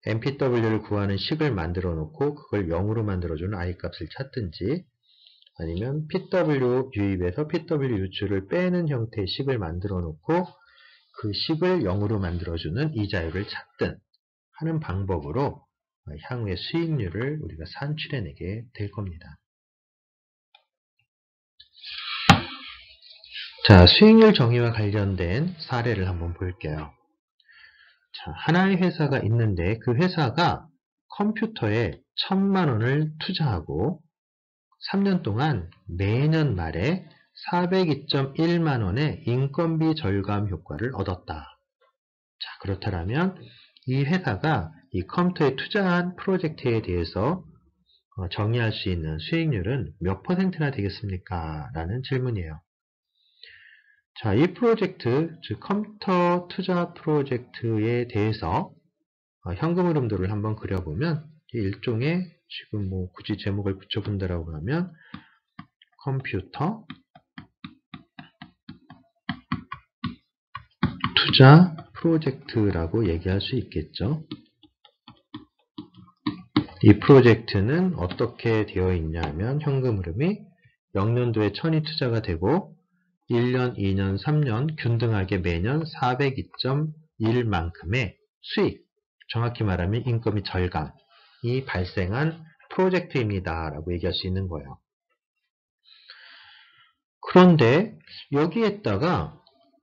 MPW를 구하는 식을 만들어 놓고 그걸 0으로 만들어주는 I값을 찾든지 아니면 PW 유입에서 PW 유출을 빼는 형태의 식을 만들어 놓고 그 식을 0으로 만들어주는 이자율을 찾든 하는 방법으로 향후의 수익률을 우리가 산출해내게 될 겁니다. 자, 수익률 정의와 관련된 사례를 한번 볼게요. 자, 하나의 회사가 있는데 그 회사가 컴퓨터에 1,000만 원을 투자하고 3년 동안 매년 말에 402.1만 원의 인건비 절감 효과를 얻었다. 자, 그렇다면 이 회사가 이 컴퓨터에 투자한 프로젝트에 대해서 정의할 수 있는 수익률은 몇 %나 되겠습니까? 라는 질문이에요. 자, 이 프로젝트, 즉 컴퓨터 투자 프로젝트에 대해서 현금 흐름도를 한번 그려보면 일종의 지금 뭐 굳이 제목을 붙여본다라고 하면 컴퓨터 투자 프로젝트라고 얘기할 수 있겠죠. 이 프로젝트는 어떻게 되어 있냐면 현금 흐름이 0년도에 1,000이 투자가 되고 1년, 2년, 3년 균등하게 매년 402.1만큼의 수익, 정확히 말하면 인건비 절감이 발생한 프로젝트입니다 라고 얘기할 수 있는 거예요. 그런데 여기에다가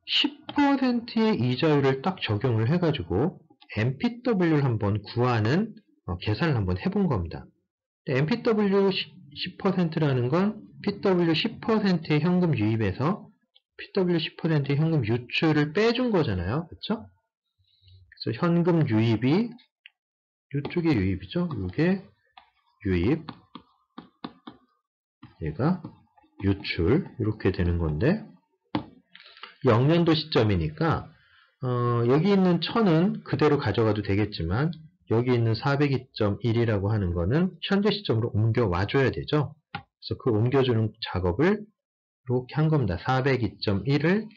10%의 이자율을 딱 적용을 해가지고 MPW를 한번 구하는 계산을 한번 해본 겁니다. MPW 10%라는 건 PW 10%의 현금 유입에서 PW 10%의 현금 유출을 빼준 거잖아요. 그렇죠? 그래서 현금 유입이 이쪽에 유입이죠. 이게 유입, 얘가 유출 이렇게 되는 건데 0년도 시점이니까 여기 있는 1,000은 그대로 가져가도 되겠지만 여기 있는 402.1이라고 하는 거는 현재 시점으로 옮겨와 줘야 되죠. 그래서 그 옮겨주는 작업을 이렇게 한 겁니다. 402.1을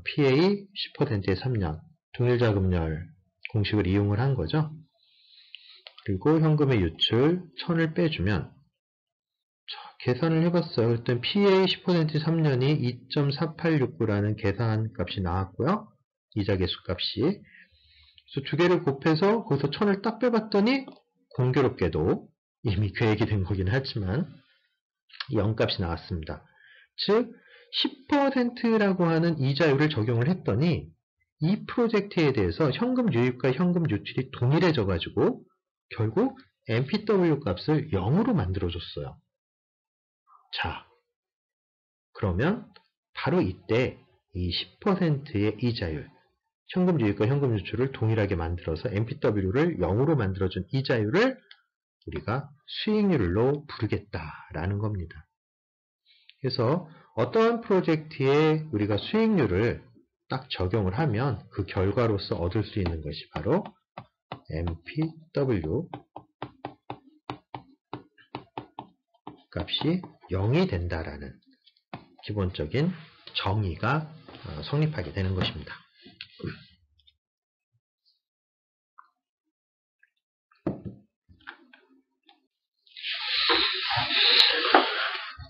PA 10%의 3년 동일자금열 공식을 이용을 한 거죠. 그리고 현금의 유출 1,000을 빼주면 계산을 해봤어요. 그랬더니 PA 10%의 3년이 2.4869라는 계산 값이 나왔고요. 이자 계수 값이. 그래서 두 개를 곱해서 거기서 1,000을 딱 빼봤더니 공교롭게도 이미 계획이 된 거긴 하지만 0값이 나왔습니다. 즉 10%라고 하는 이자율을 적용을 했더니 이 프로젝트에 대해서 현금 유입과 현금 유출이 동일해져 가지고 결국 NPW 값을 0으로 만들어줬어요. 자, 그러면 바로 이때 이 10%의 이자율, 현금 유입과 현금 유출을 동일하게 만들어서 NPW를 0으로 만들어준 이자율을 우리가 수익률로 부르겠다라는 겁니다. 그래서 어떠한 프로젝트에 우리가 수익률을 딱 적용을 하면 그 결과로서 얻을 수 있는 것이 바로 NPW 값이 0이 된다라는 기본적인 정의가 성립하게 되는 것입니다.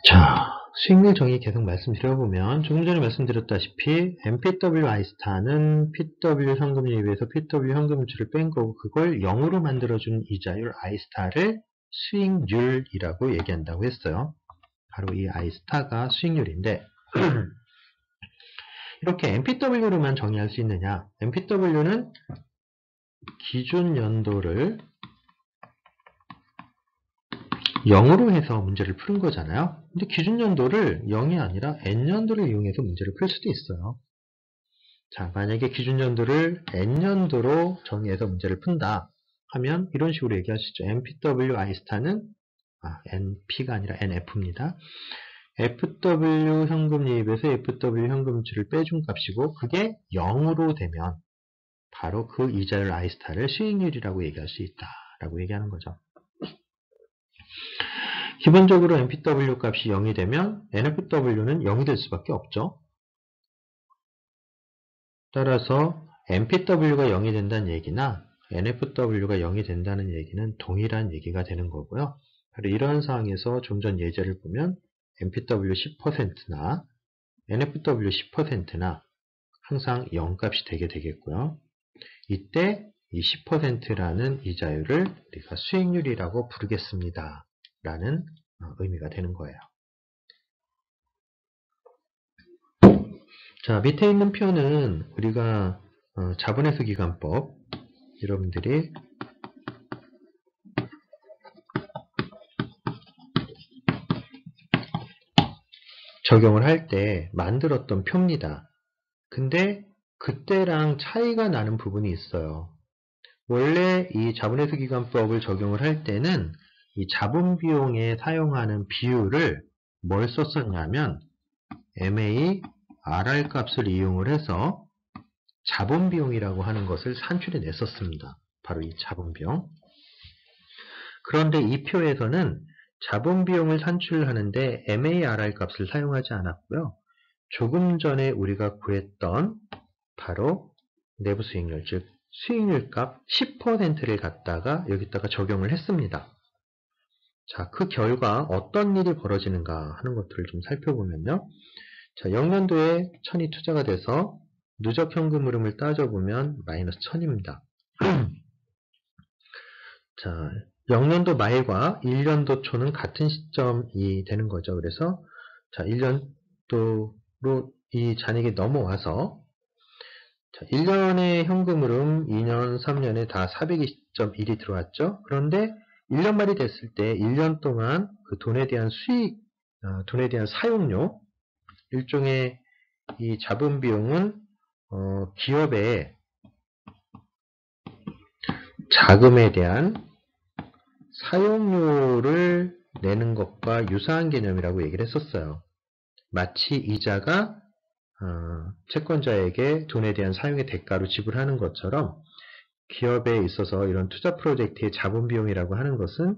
자, 수익률 정의 계속 말씀드려보면 조금 전에 말씀드렸다시피 NPW I스타는 PW 현금 유입에서 PW 현금 유출을 뺀 거고 그걸 0으로 만들어준 이자율 I스타를 수익률이라고 얘기한다고 했어요. 바로 이 I스타가 수익률인데 이렇게 NPW로만 정의할 수 있느냐? NPW는 기준 연도를 0으로 해서 문제를 푸는 거잖아요. 근데 기준 연도를 0이 아니라 N년도를 이용해서 문제를 풀 수도 있어요. 자, 만약에 기준 연도를 N년도로 정의해서 문제를 푼다 하면 이런 식으로 얘기하시죠. NPW I스타는 NP가 아니라 NF입니다. FW 현금 유입에서 FW 현금 유출을 빼준 값이고 그게 0으로 되면 바로 그 이자율 I스타를 수익률이라고 얘기할 수 있다라고 얘기하는 거죠. 기본적으로 NPW 값이 0이 되면 NFW는 0이 될 수밖에 없죠. 따라서 NPW가 0이 된다는 얘기나 NFW가 0이 된다는 얘기는 동일한 얘기가 되는 거고요. 바로 이런 상황에서 좀 전 예제를 보면 NPW 10%나 NFW 10%나 항상 0값이 되게 되겠고요. 이때 이 10%라는 이자율을 우리가 수익률이라고 부르겠습니다. 라는 의미가 되는 거예요. 자, 밑에 있는 표는 우리가 자본회수 기간법 여러분들이 적용을 할 때 만들었던 표입니다. 근데 그때랑 차이가 나는 부분이 있어요. 원래 이 자본회수 기간법을 적용을 할 때는 이 자본 비용에 사용하는 비율을 뭘 썼었냐면 MA RR 값을 이용을 해서 자본 비용이라고 하는 것을 산출해 냈었습니다. 바로 이 자본 비용. 그런데 이 표에서는 자본 비용을 산출하는데 MARR 값을 사용하지 않았고요. 조금 전에 우리가 구했던 바로 내부 수익률, 즉 수익률 값 10%를 갖다가 여기다가 적용을 했습니다. 자, 그 결과 어떤 일이 벌어지는가 하는 것들을 좀 살펴보면요. 자, 0년도에 1000이 투자가 돼서 누적 현금 흐름을 따져보면 마이너스 1000입니다. 자, 0년도 말과 1년도 초는 같은 시점이 되는 거죠. 그래서 자, 1년도로 이 잔액이 넘어와서 자, 1년의 현금 흐름, 2년, 3년에 다 420.1이 들어왔죠. 그런데 1년 말이 됐을 때 1년 동안 그 돈에 대한 수익, 돈에 대한 사용료, 일종의 이 자본 비용은 기업의 자금에 대한 사용료를 내는 것과 유사한 개념이라고 얘기를 했었어요. 마치 이자가 채권자에게 돈에 대한 사용의 대가로 지불하는 것처럼 기업에 있어서 이런 투자 프로젝트의 자본 비용이라고 하는 것은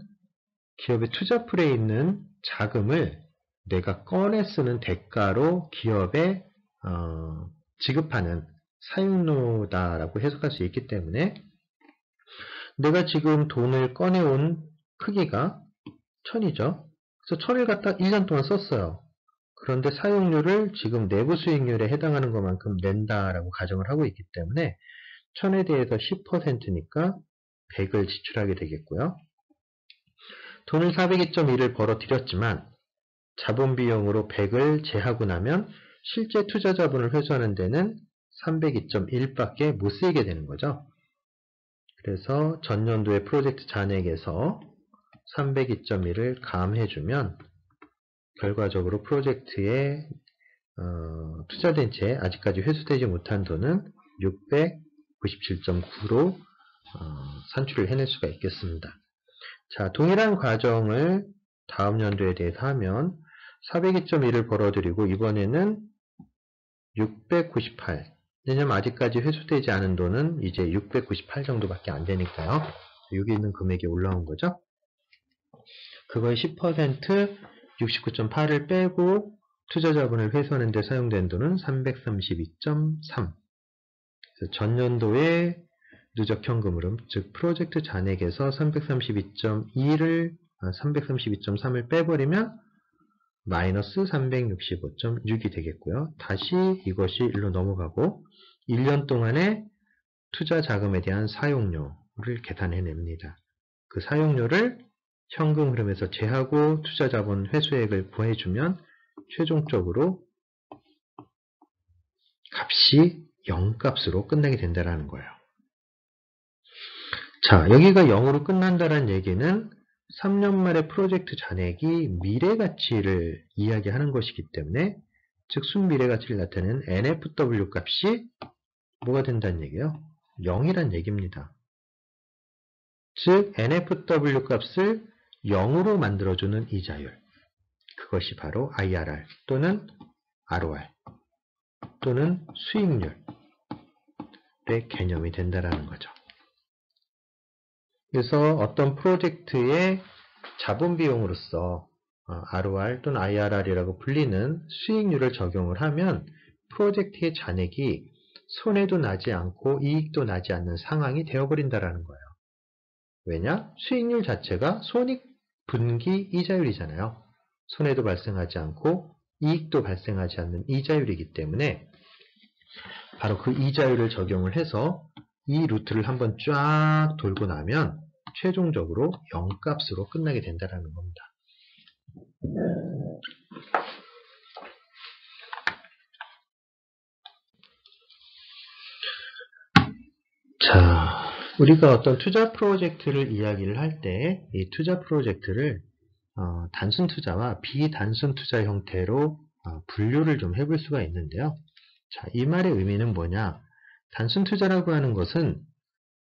기업의 투자풀에 있는 자금을 내가 꺼내 쓰는 대가로 기업에 지급하는 사용료다라고 해석할 수 있기 때문에 내가 지금 돈을 꺼내온 크기가 1000이죠. 그래서 1000을 갖다 1년 동안 썼어요. 그런데 사용료를 지금 내부 수익률에 해당하는 것만큼 낸다라고 가정을 하고 있기 때문에 1000에 대해서 10%니까 100을 지출하게 되겠고요. 돈을 402.1을 벌어들였지만 자본 비용으로 100을 제하고 나면 실제 투자 자본을 회수하는 데는 302.1밖에 못 쓰이게 되는 거죠. 그래서 전년도의 프로젝트 잔액에서 302.1을 감해주면 결과적으로 프로젝트에 투자된 채 아직까지 회수되지 못한 돈은 697.9로 산출을 해낼 수가 있겠습니다. 자, 동일한 과정을 다음 연도에 대해서 하면 402.1을 벌어들이고 이번에는 698. 왜냐면 아직까지 회수되지 않은 돈은 이제 698 정도밖에 안 되니까요. 여기 있는 금액이 올라온 거죠. 그거의 10% 69.8을 빼고 투자 자본을 회수하는 데 사용된 돈은 332.3. 그래서 전년도의 누적 현금 흐름, 즉 프로젝트 잔액에서 332.3을 빼버리면 마이너스 365.6이 되겠고요. 다시 이것이 1로 넘어가고 1년 동안의 투자 자금에 대한 사용료를 계산해냅니다. 그 사용료를 현금 흐름에서 제하고 투자 자본 회수액을 구해주면 최종적으로 값이 0값으로 끝나게 된다는 거예요. 자, 여기가 0으로 끝난다는 얘기는 3년 말의 프로젝트 잔액이 미래가치를 이야기하는 것이기 때문에 즉 순미래가치를 나타내는 NFW 값이 뭐가 된다는 얘기예요? 0이란 얘기입니다. 즉 NFW 값을 0으로 만들어주는 이자율, 그것이 바로 IRR 또는 ROR 또는 수익률의 개념이 된다는 거죠. 그래서 어떤 프로젝트의 자본 비용으로서 ROR 또는 IRR이라고 불리는 수익률을 적용을 하면 프로젝트의 잔액이 손해도 나지 않고 이익도 나지 않는 상황이 되어버린다는 거예요. 왜냐? 수익률 자체가 손익분기 이자율이잖아요. 손해도 발생하지 않고 이익도 발생하지 않는 이자율이기 때문에 바로 그 이자율을 적용을 해서 이 루트를 한번 쫙 돌고 나면 최종적으로 0값으로 끝나게 된다는 겁니다. 자, 우리가 어떤 투자 프로젝트를 이야기를 할 때 이 투자 프로젝트를 단순 투자와 비단순 투자 형태로 분류를 좀 해볼 수가 있는데요. 자, 이 말의 의미는 뭐냐? 단순 투자라고 하는 것은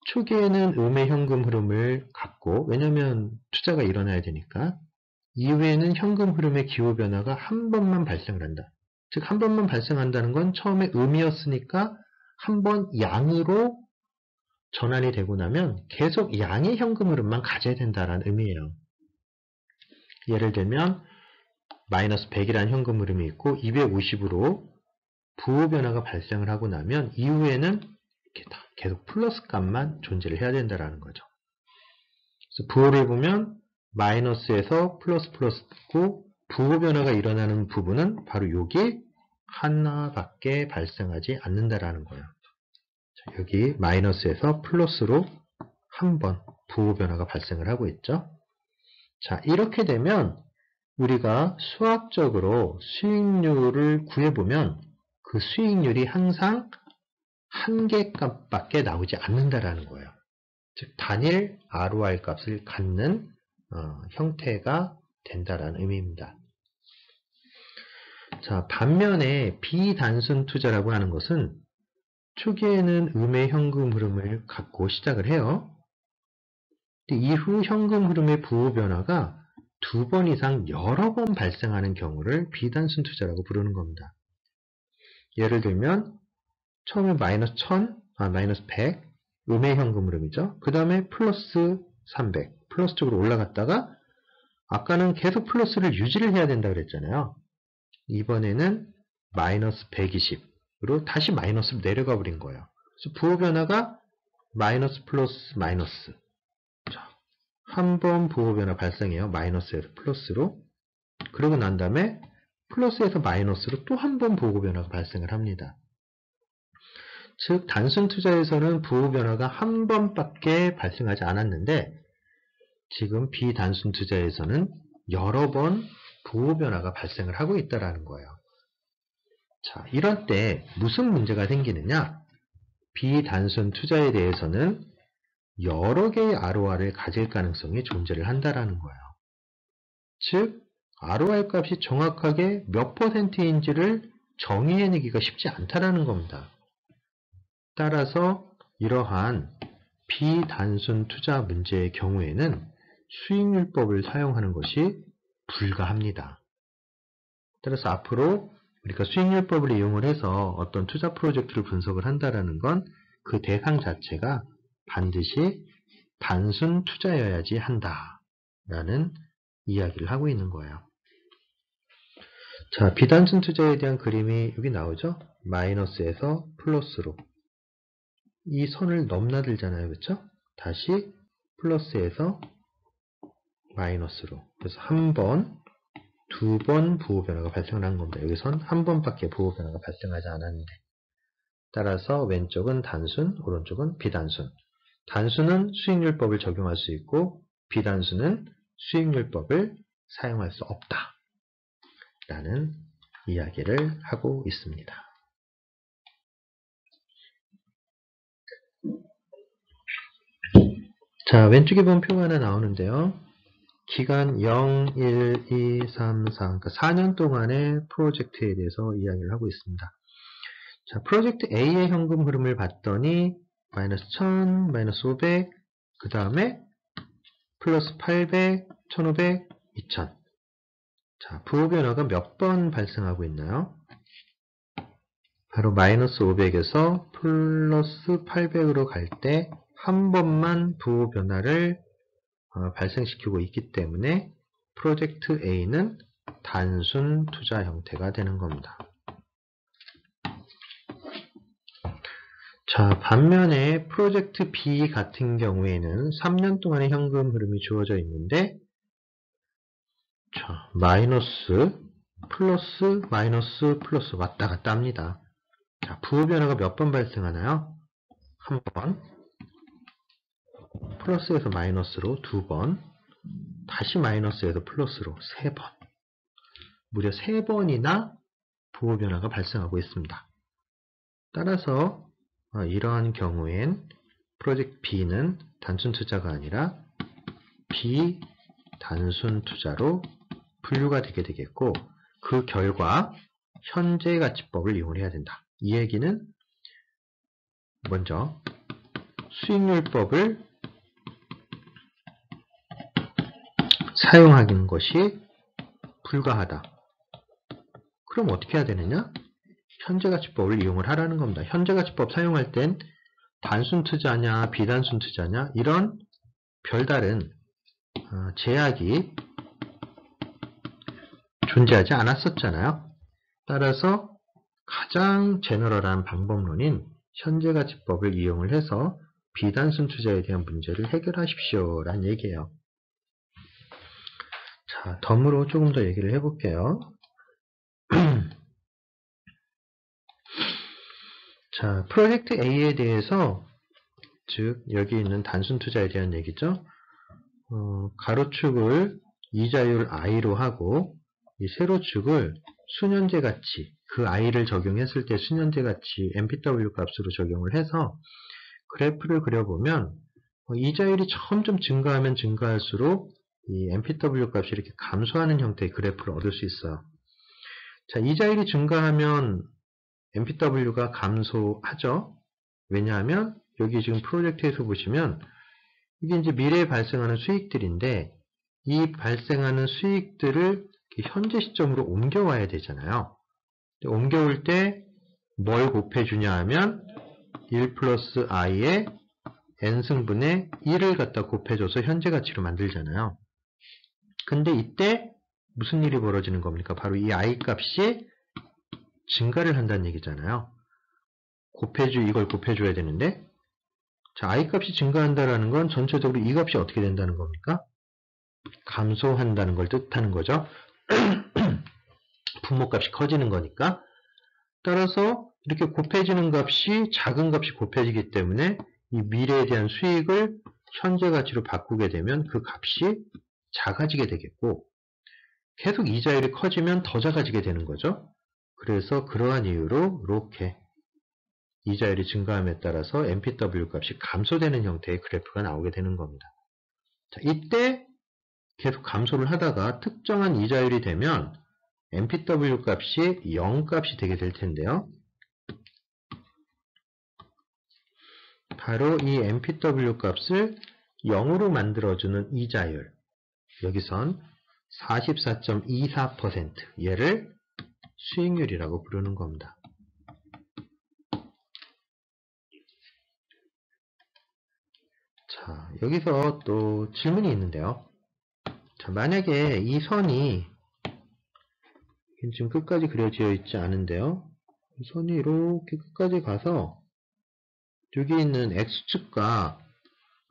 초기에는 음의 현금 흐름을 갖고, 왜냐하면 투자가 일어나야 되니까, 이후에는 현금 흐름의 기호 변화가 한 번만 발생을 한다. 즉, 한 번만 발생한다는 건 처음에 음이었으니까 한 번 양으로 전환이 되고 나면 계속 양의 현금 흐름만 가져야 된다는 의미예요. 예를 들면 마이너스 100이라는 현금 흐름이 있고 250으로 부호 변화가 발생을 하고 나면 이후에는 계속 플러스 값만 존재를 해야 된다는 거죠. 그래서 부호를 보면 마이너스에서 플러스고 부호 변화가 일어나는 부분은 바로 여기 하나밖에 발생하지 않는다라는 거예요. 자, 여기 마이너스에서 플러스로 한 번 부호 변화가 발생을 하고 있죠. 자, 이렇게 되면 우리가 수학적으로 수익률을 구해보면 그 수익률이 항상 한개 값밖에 나오지 않는다라는 거예요. 즉 단일 ROI 값을 갖는 형태가 된다라는 의미입니다. 자, 반면에 비단순 투자라고 하는 것은 초기에는 음의 현금 흐름을 갖고 시작을 해요. 이후 현금 흐름의 부호 변화가 2번 이상 여러 번 발생하는 경우를 비단순 투자라고 부르는 겁니다. 예를 들면 처음에 마이너스 1000, 마이너스 100 음의 현금 흐름이죠. 그 다음에 플러스 300 플러스 쪽으로 올라갔다가 아까는 계속 플러스를 유지를 해야 된다고 그랬잖아요. 이번에는 마이너스 120으로 다시 마이너스로 내려가 버린 거예요. 그래서 부호 변화가 마이너스 플러스 마이너스. 한 번 부호 변화 발생해요. 마이너스에서 플러스로. 그러고 난 다음에 플러스에서 마이너스로 또 한 번 부호 변화가 발생을 합니다. 즉 단순 투자에서는 부호 변화가 한 번밖에 발생하지 않았는데 지금 비단순 투자에서는 여러 번 부호 변화가 발생을 하고 있다는 거예요. 자, 이럴 때 무슨 문제가 생기느냐? 비단순 투자에 대해서는 여러 개의 ROR을 가질 가능성이 존재를 한다라는 거예요. 즉, ROR 값이 정확하게 몇 %인지를 정의해내기가 쉽지 않다라는 겁니다. 따라서 이러한 비단순 투자 문제의 경우에는 수익률법을 사용하는 것이 불가합니다. 따라서 앞으로 우리가 수익률법을 이용을 해서 어떤 투자 프로젝트를 분석을 한다라는 건 그 대상 자체가 반드시 단순 투자여야지 한다라는 이야기를 하고 있는 거예요. 자, 비단순 투자에 대한 그림이 여기 나오죠? 마이너스에서 플러스로. 이 선을 넘나들잖아요. 그렇죠? 다시 플러스에서 마이너스로. 그래서 한 번, 두 번 부호 변화가 발생한 겁니다. 여기선 한 번밖에 부호 변화가 발생하지 않았는데. 따라서 왼쪽은 단순, 오른쪽은 비단순. 단순은 수익률법을 적용할 수 있고 비단순은 수익률법을 사용할 수 없다. 라는 이야기를 하고 있습니다. 자, 왼쪽에 보면 표가 하나 나오는데요. 기간 0, 1, 2, 3, 4, 그러니까 4년 동안의 프로젝트에 대해서 이야기를 하고 있습니다. 자, 프로젝트 A의 현금 흐름을 봤더니 마이너스 1000, 마이너스 500, 그 다음에 플러스 800, 1500, 2000. 자, 부호 변화가 몇 번 발생하고 있나요? 바로 마이너스 500에서 플러스 800으로 갈 때 한 번만 부호 변화를 발생시키고 있기 때문에 프로젝트 A는 단순 투자 형태가 되는 겁니다. 자, 반면에 프로젝트 B 같은 경우에는 3년 동안의 현금 흐름이 주어져 있는데, 자, 마이너스, 플러스, 마이너스, 플러스 왔다 갔다 합니다. 자, 부호 변화가 몇 번 발생하나요? 한 번, 플러스에서 마이너스로 두 번, 다시 마이너스에서 플러스로 세 번. 무려 세 번이나 부호 변화가 발생하고 있습니다. 따라서 이러한 경우엔 프로젝트 B는 단순 투자가 아니라 비단순 투자로 분류가 되게 되겠고 그 결과 현재가치법을 이용을 해야 된다. 이 얘기는 먼저 수익률법을 사용하는 것이 불가하다. 그럼 어떻게 해야 되느냐? 현재가치법을 이용을 하라는 겁니다. 현재가치법 사용할 땐 단순 투자냐 비단순 투자냐 이런 별다른 제약이 존재하지 않았었잖아요. 따라서 가장 제너럴한 방법론인 현재가치법을 이용을 해서 비단순 투자에 대한 문제를 해결하십시오 라는 얘기예요. 자, 덤으로 조금 더 얘기를 해볼게요. 자, 프로젝트 A에 대해서 즉 여기 있는 단순 투자에 대한 얘기죠. 가로축을 이자율 i로 하고 이 세로축을 수년제 가치, 그 i를 적용했을 때 수년제 가치 MPW 값으로 적용을 해서 그래프를 그려보면 이자율이 점점 증가하면 증가할수록 이 MPW 값이 이렇게 감소하는 형태의 그래프를 얻을 수 있어요. 자, 이자율이 증가하면 MPW가 감소하죠. 왜냐하면 여기 지금 프로젝트에서 보시면 이게 이제 미래에 발생하는 수익들인데 이 발생하는 수익들을 현재 시점으로 옮겨와야 되잖아요. 옮겨올 때 뭘 곱해주냐 하면 1 플러스 i에 n승분의 1을 갖다 곱해줘서 현재 가치로 만들잖아요. 근데 이때 무슨 일이 벌어지는 겁니까? 바로 이 i 값이 증가를 한다는 얘기잖아요. 이걸 곱해줘야 되는데, 자, i 값이 증가한다는 건 전체적으로 이 값이 어떻게 된다는 겁니까? 감소한다는 걸 뜻하는 거죠. 분모값이 커지는 거니까. 따라서 이렇게 곱해지는 값이 작은 값이 곱해지기 때문에 이 미래에 대한 수익을 현재 가치로 바꾸게 되면 그 값이 작아지게 되겠고, 계속 이자율이 커지면 더 작아지게 되는 거죠. 그래서 그러한 이유로 이렇게 이자율이 증가함에 따라서 MPW 값이 감소되는 형태의 그래프가 나오게 되는 겁니다. 자, 이때 계속 감소를 하다가 특정한 이자율이 되면 MPW 값이 0 값이 되게 될 텐데요. 바로 이 MPW 값을 0으로 만들어주는 이자율, 여기선 44.24%, 얘를 수익률이라고 부르는 겁니다. 자, 여기서 또 질문이 있는데요. 자, 만약에 이 선이 지금 끝까지 그려져 있지 않은데요. 이 선이 이렇게 끝까지 가서 여기 있는 X축과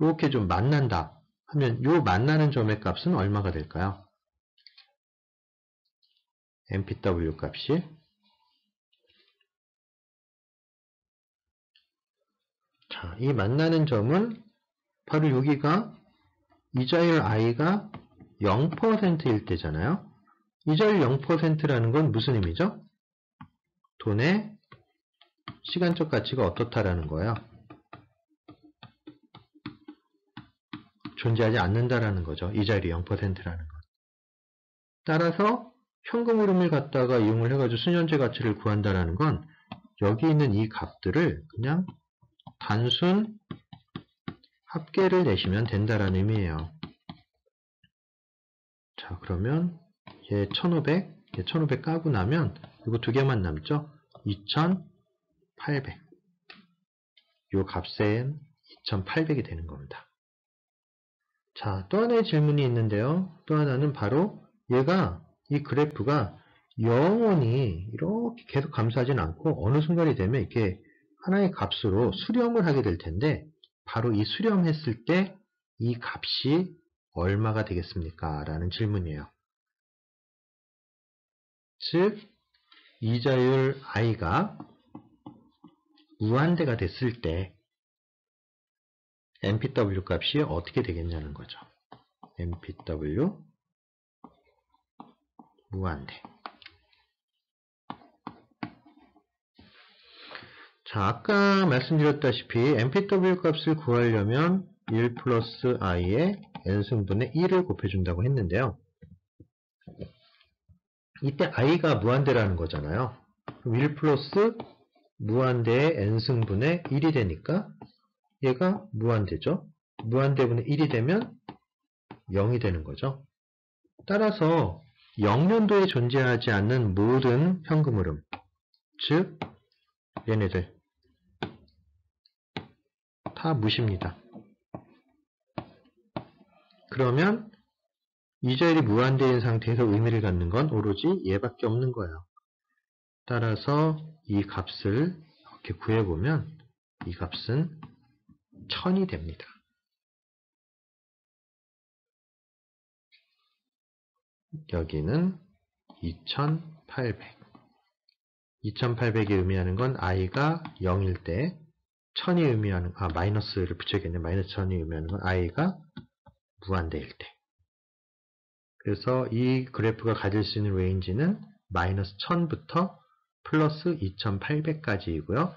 이렇게 좀 만난다 하면 이 만나는 점의 값은 얼마가 될까요? MPW 값이 자, 이 만나는 점은 바로 여기가 이자율 i가 0%일 때잖아요. 이자율 0%라는 건 무슨 의미죠? 돈의 시간적 가치가 어떻다라는 거예요. 존재하지 않는다라는 거죠. 이자율이 0%라는 것. 따라서 현금 흐름을 갖다가 이용을 해가지고 수년제 가치를 구한다라는 건 여기 있는 이 값들을 그냥 단순 합계를 내시면 된다라는 의미예요. 자, 그러면 얘 1500, 얘 1500 까고 나면 이거 두 개만 남죠? 2800. 요 값은 2800이 되는 겁니다. 자, 또 하나의 질문이 있는데요. 또 하나는 바로 얘가, 이 그래프가 영원히 이렇게 계속 감소하진 않고 어느 순간이 되면 이렇게 하나의 값으로 수렴을 하게 될 텐데 바로 이 수렴했을 때 이 값이 얼마가 되겠습니까? 라는 질문이에요. 즉, 이자율 i가 무한대가 됐을 때 MPW 값이 어떻게 되겠냐는 거죠. MPW 무한대. 자, 아까 말씀드렸다시피 MPW 값을 구하려면 1 플러스 i의 n승분의 1을 곱해준다고 했는데요. 이때 i가 무한대라는 거잖아요. 그럼 1 플러스 무한대의 n승분의 1이 되니까 얘가 무한대죠. 무한대분의 1이 되면 0이 되는 거죠. 따라서 0년도에 존재하지 않는 모든 현금 흐름, 즉 얘네들 다 무시입니다. 그러면 이자율이 무한대인 상태에서 의미를 갖는 건 오로지 얘밖에 없는 거예요. 따라서 이 값을 이렇게 구해보면 이 값은 1000이 됩니다. 여기는 2800. 2800이 의미하는 건 i가 0일 때 1000이 의미하는, 마이너스를 붙여야겠네. 마이너스 1000이 의미하는 건 i가 무한대일 때. 그래서 이 그래프가 가질 수 있는 레인지는 마이너스 1000부터 플러스 2800까지이고요.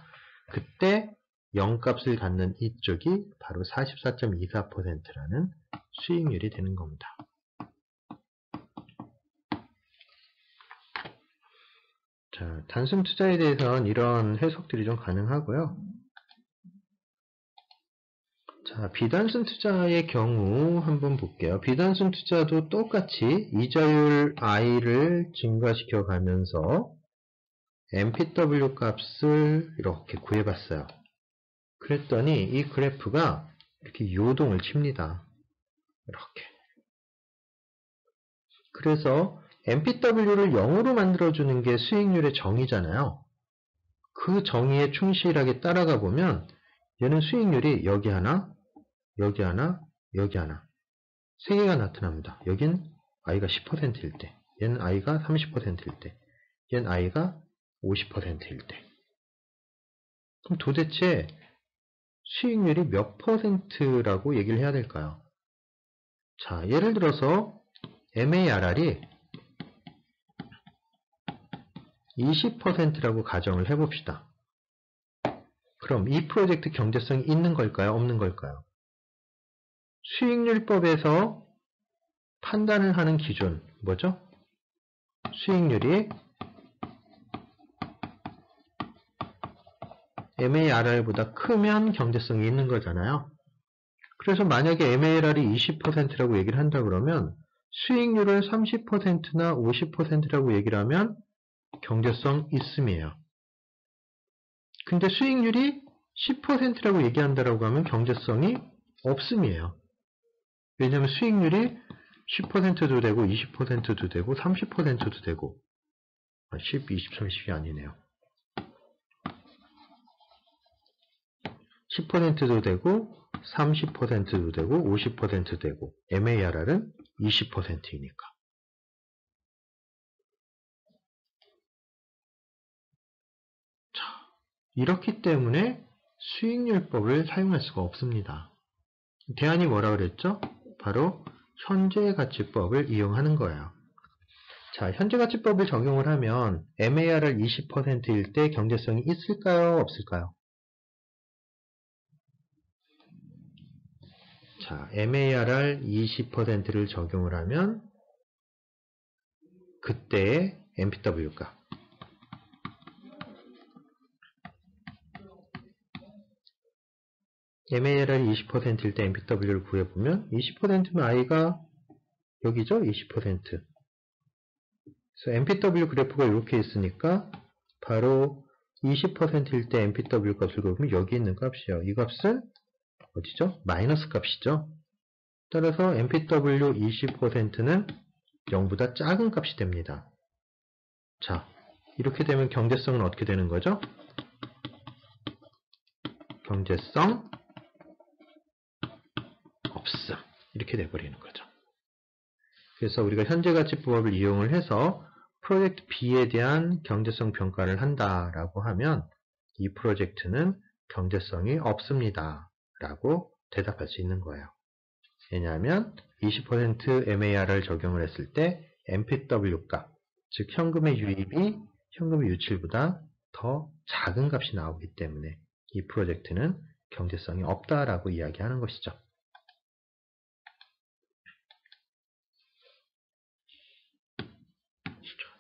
그때 0값을 갖는 이쪽이 바로 44.24%라는 수익률이 되는 겁니다. 자, 단순 투자에 대해서는 이런 해석들이 좀 가능하고요. 자, 비단순 투자의 경우 한번 볼게요. 비단순 투자도 똑같이 이자율 i를 증가시켜 가면서 MPW 값을 이렇게 구해봤어요. 그랬더니 이 그래프가 이렇게 요동을 칩니다. 이렇게. 그래서 MPW를 0으로 만들어주는 게 수익률의 정의잖아요. 그 정의에 충실하게 따라가 보면 얘는 수익률이 여기 하나, 여기 하나, 여기 하나 3개가 나타납니다. 여긴 i가 10%일 때, 얘는 i가 30%일 때, 얘는 i가 50%일 때. 그럼 도대체 수익률이 몇 %라고 얘기를 해야 될까요? 자, 예를 들어서 MARR이 20%라고 가정을 해봅시다. 그럼 이 프로젝트 경제성이 있는 걸까요? 없는 걸까요? 수익률법에서 판단을 하는 기준 뭐죠? 수익률이 MARR보다 크면 경제성이 있는 거잖아요. 그래서 만약에 MARR이 20%라고 얘기를 한다 그러면 수익률을 30%나 50%라고 얘기를 하면 경제성 있음이에요. 근데 수익률이 10%라고 얘기한다라고 하면 경제성이 없음이에요. 왜냐하면 수익률이 10%도 되고 20%도 되고 30%도 되고 10, 20, 30이 아니네요. 10%도 되고 30%도 되고 50%도 되고 MARR은 20%이니까. 자, 이렇기 때문에 수익률법을 사용할 수가 없습니다. 대안이 뭐라 그랬죠? 바로 현재가치법을 이용하는 거예요. 자, 현재가치법을 적용을 하면 MARR 20%일 때 경제성이 있을까요? 없을까요? 자, MARR 20%를 적용을 하면 그때의 MPW가 MARR이 20%일 때 MPW를 구해보면 20%면 I가 여기죠? 20%. 그래서 MPW 그래프가 이렇게 있으니까 바로 20%일 때 MPW 값을 구해보면 여기 있는 값이에요. 이 값은 어디죠? 마이너스 값이죠. 따라서 MPW 20%는 0보다 작은 값이 됩니다. 자, 이렇게 되면 경제성은 어떻게 되는 거죠? 경제성 없음. 이렇게 돼버리는 거죠. 그래서 우리가 현재가치법을 이용을 해서 프로젝트 B에 대한 경제성 평가를 한다라고 하면 이 프로젝트는 경제성이 없습니다. 라고 대답할 수 있는 거예요. 왜냐하면 20% MAR을 적용을 했을 때 MPW 값, 즉 현금의 유입이 현금의 유출보다 더 작은 값이 나오기 때문에 이 프로젝트는 경제성이 없다라고 이야기하는 것이죠.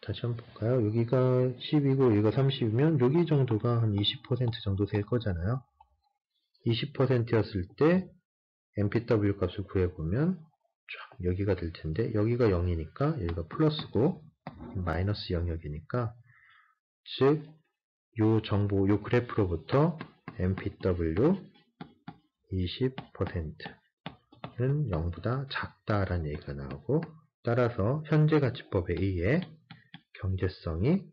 다시 한번 볼까요? 여기가 10이고 여기가 30이면 여기 정도가 한 20% 정도 될 거잖아요. 20%였을 때 MPW 값을 구해보면 여기가 될 텐데 여기가 0이니까 여기가 플러스고 마이너스 영역이니까 즉 요 정보, 요 그래프로부터 MPW 20%는 0보다 작다라는 얘기가 나오고 따라서 현재가치법에 의해 경제성이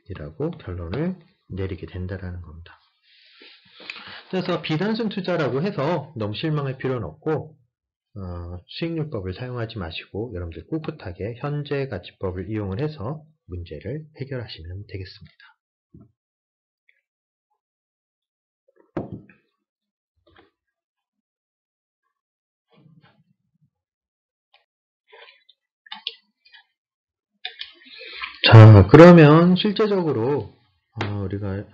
없음이라고 결론을 내리게 된다는 겁니다. 그래서 비단순 투자라고 해서 너무 실망할 필요는 없고 수익률법을 사용하지 마시고 여러분들 꿋꿋하게 현재가치법을 이용을 해서 문제를 해결하시면 되겠습니다. 자, 그러면 실제적으로 우리가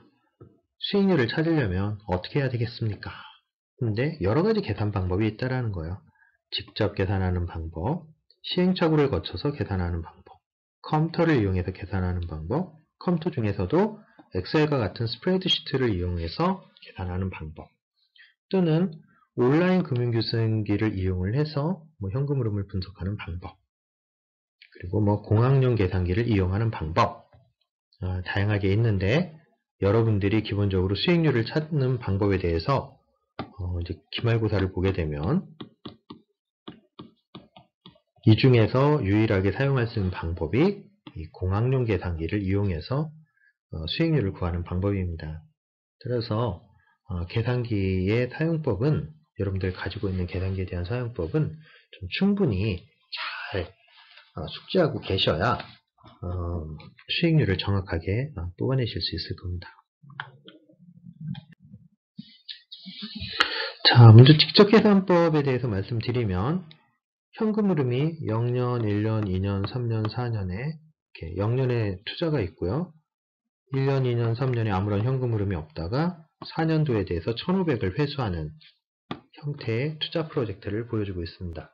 수익률을 찾으려면 어떻게 해야 되겠습니까? 근데 여러 가지 계산 방법이 있다라는 거예요. 직접 계산하는 방법, 시행착오를 거쳐서 계산하는 방법, 컴퓨터를 이용해서 계산하는 방법, 컴퓨터 중에서도 엑셀과 같은 스프레드시트를 이용해서 계산하는 방법, 또는 온라인 금융교습기를 이용을 해서 현금 흐름을 분석하는 방법, 그리고 공학용 계산기를 이용하는 방법, 다양하게 있는데 여러분들이 기본적으로 수익률을 찾는 방법에 대해서 이제 기말고사를 보게 되면 이 중에서 유일하게 사용할 수 있는 방법이 이 공학용 계산기를 이용해서 수익률을 구하는 방법입니다. 그래서 계산기의 사용법은 여러분들 가지고 있는 계산기에 대한 사용법은 좀 충분히 잘 숙지하고 계셔야 수익률을 정확하게 뽑아내실 수 있을 겁니다. 자, 먼저 직접 계산법에 대해서 말씀드리면 현금 흐름이 0년, 1년, 2년, 3년, 4년에 이렇게 0년에 투자가 있고요. 1년, 2년, 3년에 아무런 현금 흐름이 없다가 4년도에 대해서 1,500을 회수하는 형태의 투자 프로젝트를 보여주고 있습니다.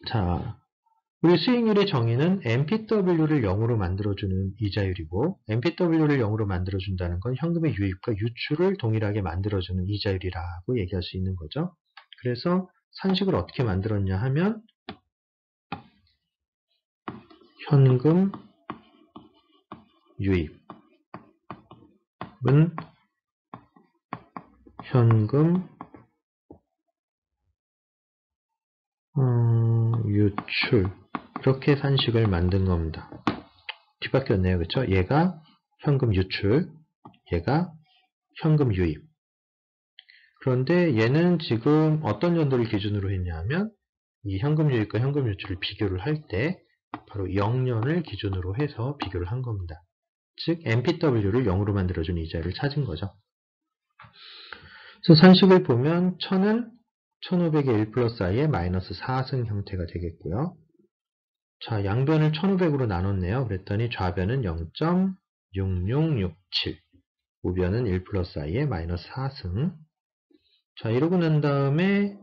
자, 우리 수익률의 정의는 MPW를 0으로 만들어주는 이자율이고, MPW를 0으로 만들어준다는 건 현금의 유입과 유출을 동일하게 만들어주는 이자율이라고 얘기할 수 있는 거죠. 그래서 산식을 어떻게 만들었냐 하면 현금 유입은 현금 유출, 이렇게 산식을 만든 겁니다. 뒤바뀌었네요. 그렇죠? 얘가 현금 유출, 얘가 현금 유입. 그런데 얘는 지금 어떤 연도를 기준으로 했냐면 이 현금 유입과 현금 유출을 비교를 할 때 바로 0년을 기준으로 해서 비교를 한 겁니다. 즉 MPW를 0으로 만들어준 이자율을 찾은 거죠. 그래서 산식을 보면 1000은 1500의 1 플러스 i의 마이너스 4승 형태가 되겠고요. 자, 양변을 1500으로 나눴네요. 그랬더니 좌변은 0.6667, 우변은 1 플러스 i의 마이너스 4승. 자, 이러고 난 다음에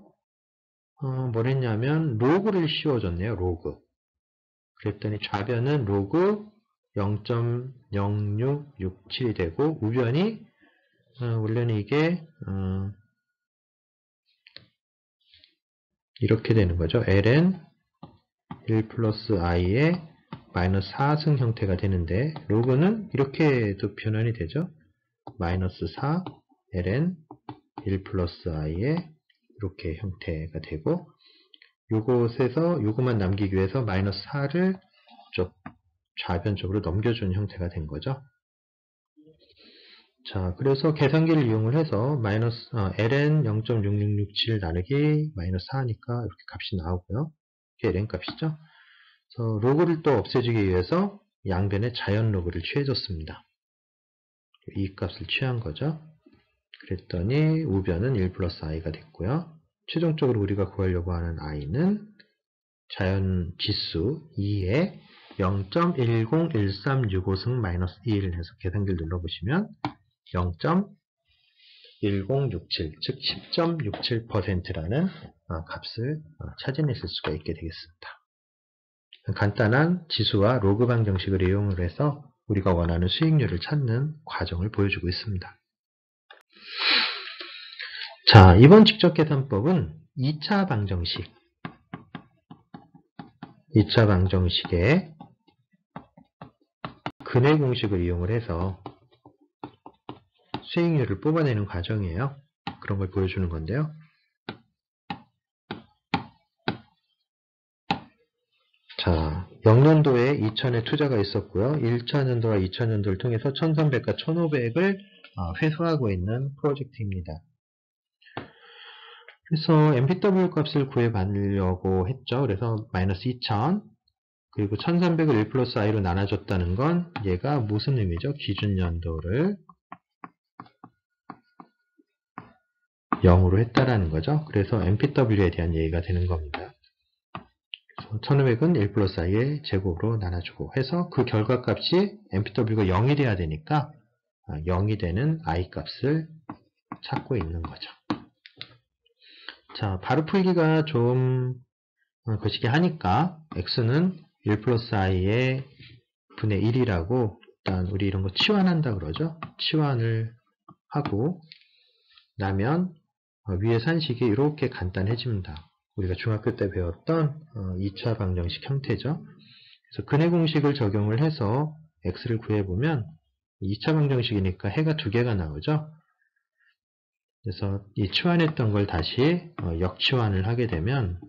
뭘 했냐면 로그를 씌워줬네요. 로그. 그랬더니 좌변은 로그 0.0667이 되고 우변이 원래는 이게 이렇게 되는 거죠. ln 1 플러스 i의 마이너스 4승 형태가 되는데 로그는 이렇게도 변환이 되죠. 마이너스 4 ln 1 플러스 i의 이렇게 형태가 되고 요것에서 요것만 남기기 위해서 마이너스 4를 좌변 쪽으로 넘겨주는 형태가 된 거죠. 자, 그래서 계산기를 이용을 해서 ln 0.6667 나누기 마이너스 4니까 이렇게 값이 나오고요. 이게 ln 값이죠. 그래서 로그를 또 없애주기 위해서 양변에 자연 로그를 취해줬습니다. 이 값을 취한 거죠. 그랬더니 우변은 1 플러스 i가 됐고요. 최종적으로 우리가 구하려고 하는 i는 자연 지수 2에 0.101365승 마이너스 1을 해서 계산기를 눌러보시면 0.1067, 즉 10.67%라는 값을 찾아내실 수가 있게 되겠습니다. 간단한 지수와 로그 방정식을 이용을 해서 우리가 원하는 수익률을 찾는 과정을 보여주고 있습니다. 자, 이번 직접계산법은 2차 방정식. 2차 방정식의 근해 공식을 이용을 해서 수익률을 뽑아내는 과정이에요. 그런 걸 보여주는 건데요. 자, 0년도에 2000에 투자가 있었고요. 1차년도와 2차년도를 통해서 1300과 1500을 회수하고 있는 프로젝트입니다. 그래서 MPW 값을 구해보려고 했죠. 그래서 마이너스 2000 그리고 1300을 1 플러스 i로 나눠줬다는 건 얘가 무슨 의미죠? 기준연도를 0으로 했다라는 거죠. 그래서 MPW에 대한 얘기가 되는 겁니다. 1500은 1 플러스 i의 제곱으로 나눠주고 해서 그 결과값이 MPW가 0이 돼야 되니까 0이 되는 i 값을 찾고 있는 거죠. 자, 바로 풀기가 좀 거시기 하니까 x는 1 플러스 i의 분의 1이라고 일단 우리 이런 거 치환한다 그러죠. 치환을 하고 나면 위에 산식이 이렇게 간단해집니다. 우리가 중학교 때 배웠던 2차 방정식 형태죠. 그래서 근해 공식을 적용을 해서 x를 구해보면 2차 방정식이니까 해가 2개가 나오죠. 그래서 이 치환했던 걸 다시 역치환을 하게 되면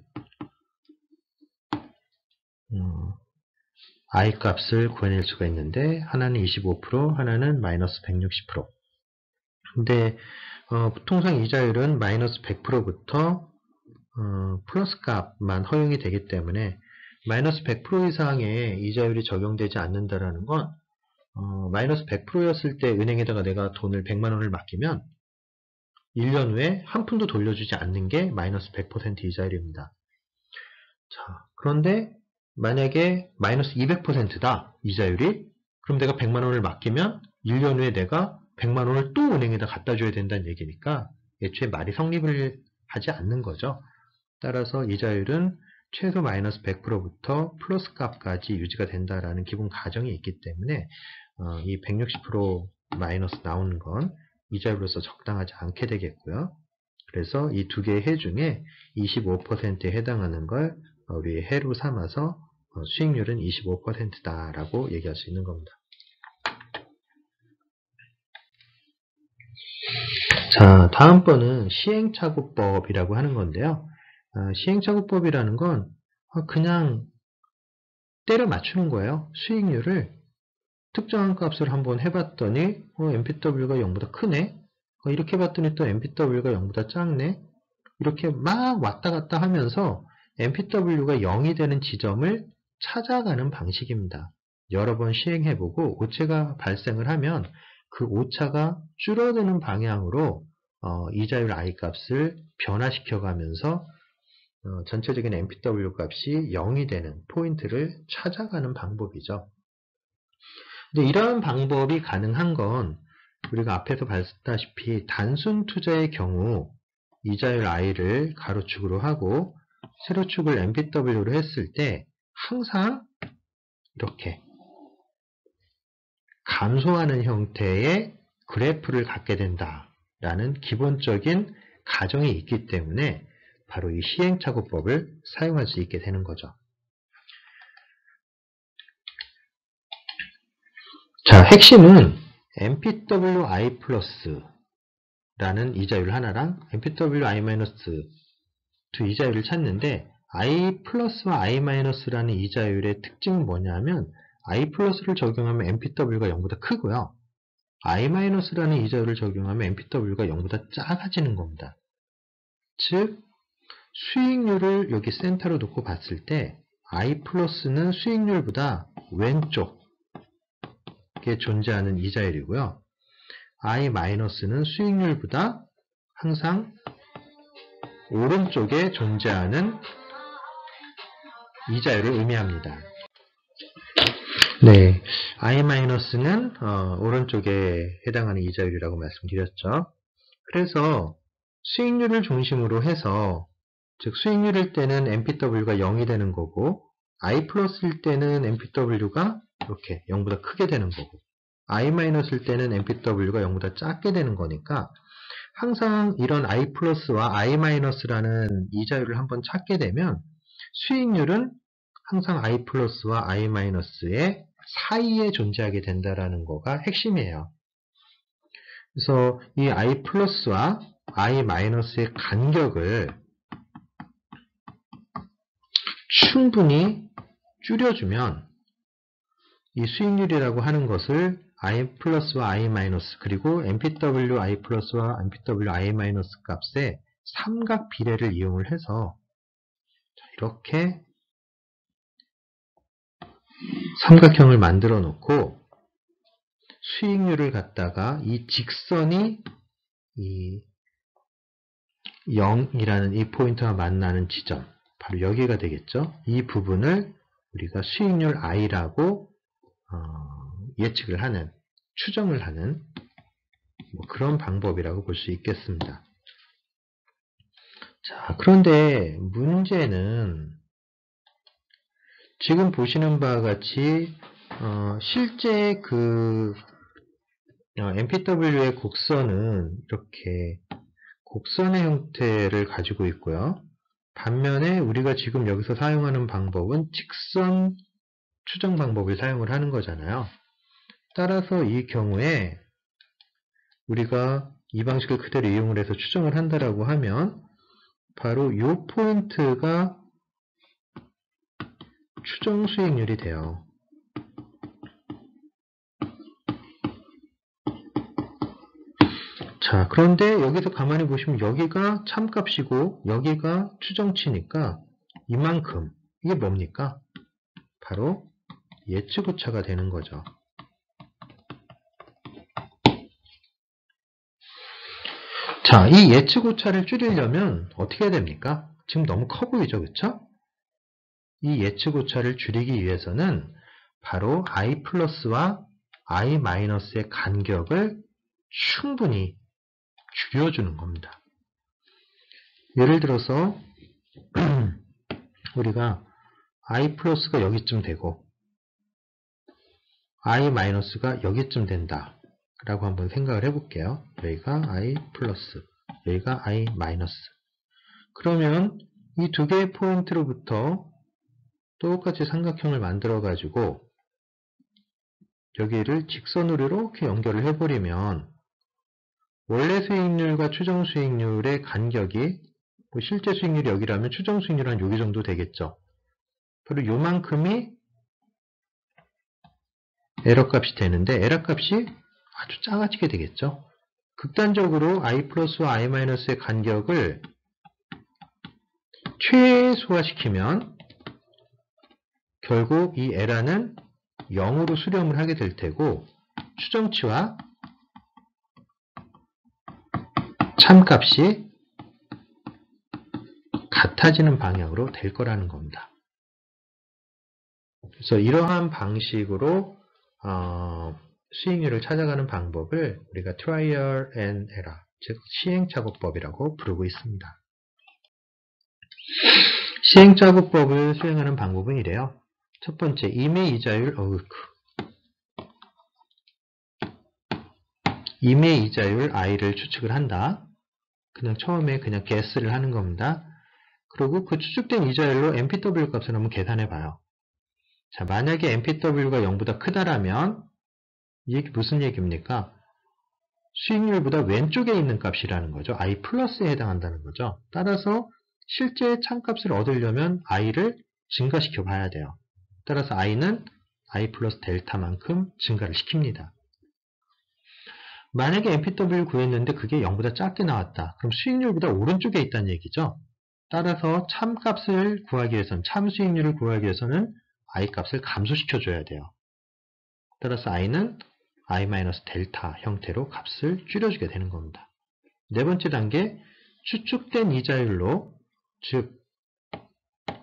i 값을 구해낼 수가 있는데 하나는 25%, 하나는 마이너스 160%. 근데 통상 이자율은 마이너스 100%부터 플러스 값만 허용이 되기 때문에 마이너스 100% 이상의 이자율이 적용되지 않는다라는 건 마이너스 100%였을 때 은행에다가 내가 돈을 100만 원을 맡기면 1년 후에 한 푼도 돌려주지 않는 게 마이너스 100% 이자율입니다. 자, 그런데 만약에 마이너스 200%다, 이자율이. 그럼 내가 100만 원을 맡기면 1년 후에 내가 100만 원을 또 은행에다 갖다 줘야 된다는 얘기니까 애초에 말이 성립을 하지 않는 거죠. 따라서 이자율은 최소 마이너스 100%부터 플러스 값까지 유지가 된다라는 기본 가정이 있기 때문에 이 160% 마이너스 나오는 건 이자율로서 적당하지 않게 되겠고요. 그래서 이 두 개의 해 중에 25%에 해당하는 걸 우리 해로 삼아서 수익률은 25%다라고 얘기할 수 있는 겁니다. 자, 다음번은 시행착오법이라고 하는 건데요. 시행착오법이라는 건 그냥 때려 맞추는 거예요. 수익률을 특정한 값을 한번 해봤더니 MPW가 0보다 크네. 이렇게 봤더니 또 MPW가 0보다 작네. 이렇게 막 왔다 갔다 하면서 MPW가 0이 되는 지점을 찾아가는 방식입니다. 여러 번 시행해보고 오차가 발생을 하면 그 오차가 줄어드는 방향으로 이자율 I 값을 변화시켜가면서 전체적인 MPW 값이 0이 되는 포인트를 찾아가는 방법이죠. 근데 이러한 방법이 가능한 건 우리가 앞에서 봤다시피 단순 투자의 경우 이자율 I를 가로축으로 하고 세로축을 MPW로 했을 때 항상 이렇게 감소하는 형태의 그래프를 갖게 된다라는 기본적인 가정이 있기 때문에 바로 이 시행착오법을 사용할 수 있게 되는 거죠. 자, 핵심은 MPWI 플러스라는 이자율 하나랑 MPWI 마이너스 두 이자율을 찾는데 I 플러스와 I 마이너스라는 이자율의 특징은 뭐냐면 I 플러스를 적용하면 MPW가 0보다 크고요. I 마이너스라는 이자율을 적용하면 MPW가 0보다 작아지는 겁니다. 즉 수익률을 여기 센터로 놓고 봤을 때 I 플러스는 수익률보다 왼쪽에 존재하는 이자율이고요. I 마이너스는 수익률보다 항상 오른쪽에 존재하는 이자율을 의미합니다. 네, I-는 오른쪽에 해당하는 이자율이라고 말씀드렸죠. 그래서 수익률을 중심으로 해서 즉 수익률일 때는 MPW가 0이 되는 거고 I 플러스일 때는 MPW가 이렇게 0보다 크게 되는 거고 I 마이너스일 때는 MPW가 0보다 작게 되는 거니까 항상 이런 I 플러스와 I 마이너스라는 이자율을 한번 찾게 되면 수익률은 항상 I 플러스와 I 마이너스의 사이에 존재하게 된다라는 거가 핵심이에요. 그래서 이 I 플러스와 I 마이너스의 간격을 충분히 줄여주면 이 수익률이라고 하는 것을 I 플러스와 I 마이너스 그리고 MPW I 플러스와 MPW I 마이너스 값의 삼각 비례를 이용을 해서 이렇게 삼각형을 만들어 놓고 수익률을 갖다가 이 직선이 이 0이라는 이 포인트와 만나는 지점 바로 여기가 되겠죠. 이 부분을 우리가 수익률 I라고 예측을 하는 추정을 하는 그런 방법이라고 볼 수 있겠습니다. 자, 그런데 문제는 지금 보시는 바와 같이 실제 그 MPW의 곡선은 이렇게 곡선의 형태를 가지고 있고요. 반면에 우리가 지금 여기서 사용하는 방법은 직선 추정 방법을 사용을 하는 거잖아요. 따라서 이 경우에 우리가 이 방식을 그대로 이용을 해서 추정을 한다라고 하면 바로 이 포인트가 추정 수익률이 돼요. 자, 그런데 여기서 가만히 보시면 여기가 참값이고 여기가 추정치니까 이만큼 이게 뭡니까? 바로 예측 오차가 되는 거죠. 자, 이 예측 오차를 줄이려면 어떻게 해야 됩니까? 지금 너무 커 보이죠, 그쵸? 이 예측 오차를 줄이기 위해서는 바로 i 플러스와 i 마이너스의 간격을 충분히 줄여주는 겁니다. 예를 들어서 우리가 i 플러스가 여기쯤 되고 i 마이너스가 여기쯤 된다 라고 한번 생각을 해볼게요. 여기가 i 플러스, 여기가 i 마이너스. 그러면 이 두 개의 포인트로부터 똑같이 삼각형을 만들어 가지고 여기를 직선으로 이렇게 연결을 해버리면 원래 수익률과 추정 수익률의 간격이 실제 수익률이 여기라면 추정 수익률은 한 여기 정도 되겠죠. 바로 요만큼이 에러 값이 되는데 에러 값이 아주 작아지게 되겠죠. 극단적으로 i 플러스와 i 마이너스의 간격을 최소화시키면 결국 이 에러는 0으로 수렴을 하게 될 테고 추정치와 참값이 같아지는 방향으로 될 거라는 겁니다. 그래서 이러한 방식으로 수익률을 찾아가는 방법을 우리가 Trial and Error, 즉 시행착오법이라고 부르고 있습니다. 시행착오법을 수행하는 방법은 이래요. 첫 번째, 임의 이자율, 임의 이자율 i를 추측을 한다. 그냥 처음에 그냥 guess를 하는 겁니다. 그리고 그 추측된 이자율로 MPW 값을 한번 계산해 봐요. 자, 만약에 MPW가 0보다 크다라면 이게 무슨 얘기입니까? 수익률보다 왼쪽에 있는 값이라는 거죠. i 플러스에 해당한다는 거죠. 따라서 실제 참값을 얻으려면 i를 증가시켜 봐야 돼요. 따라서 i는 i 플러스 델타만큼 증가를 시킵니다. 만약에 MPW 구했는데 그게 0보다 작게 나왔다. 그럼 수익률보다 오른쪽에 있다는 얘기죠. 따라서 참값을 구하기 위해서는, 참수익률을 구하기 위해서는 i 값을 감소시켜 줘야 돼요. 따라서 i는 i-델타 형태로 값을 줄여주게 되는 겁니다. 네 번째 단계, 추측된 이자율로, 즉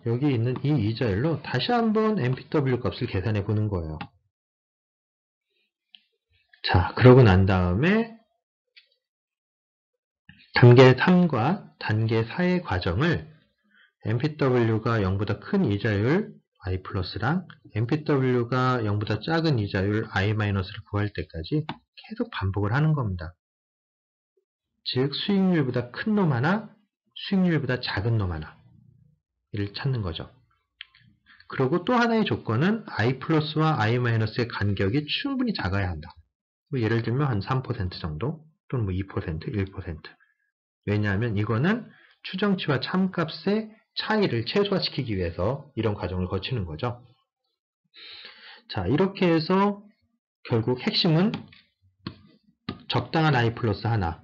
여기 있는 이 이자율로 다시 한번 MPW 값을 계산해 보는 거예요. 자, 그러고 난 다음에 단계 3과 단계 4의 과정을 MPW가 0보다 큰 이자율 i 플러스랑 MPW가 0보다 작은 이자율 i 마이너스를 구할 때까지 계속 반복을 하는 겁니다. 즉 수익률보다 큰 놈 하나, 수익률보다 작은 놈 하나를 찾는 거죠. 그리고 또 하나의 조건은 i 플러스와 i 마이너스의 간격이 충분히 작아야 한다. 예를 들면 한 3% 정도 또는 2%, 1%. 왜냐하면 이거는 추정치와 참값의 차이를 최소화시키기 위해서 이런 과정을 거치는 거죠. 자, 이렇게 해서 결국 핵심은 적당한 i 플러스 하나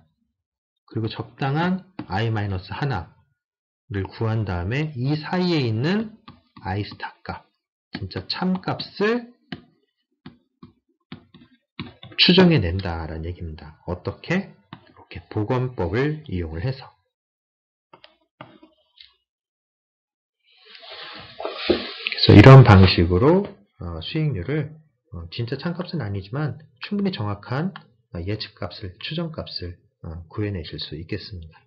그리고 적당한 i 마이너스 하나를 구한 다음에 이 사이에 있는 i 스타 값, 진짜 참값을 추정해낸다라는 얘기입니다. 어떻게? 이렇게 복원법을 이용을 해서. 그래서 이런 방식으로 수익률을 진짜 참값은 아니지만 충분히 정확한 예측값을, 추정값을 구해내실 수 있겠습니다.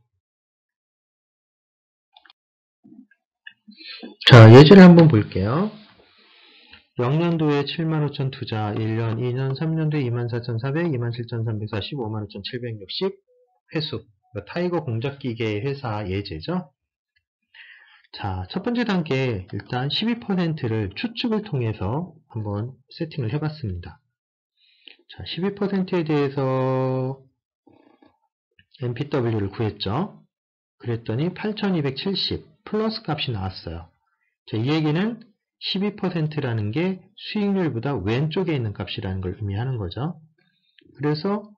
자, 예제를 한번 볼게요. 0년도에 75,000 투자, 1년, 2년, 3년도에 24,400, 27,340, 55,760 회수. 타이거 공작기계 회사 예제죠. 자, 첫 번째 단계 일단 12%를 추측을 통해서 한번 세팅을 해봤습니다. 자, 12%에 대해서 MPW를 구했죠. 그랬더니 8,270 플러스 값이 나왔어요. 자, 이 얘기는 12%라는 게 수익률보다 왼쪽에 있는 값이라는 걸 의미하는 거죠. 그래서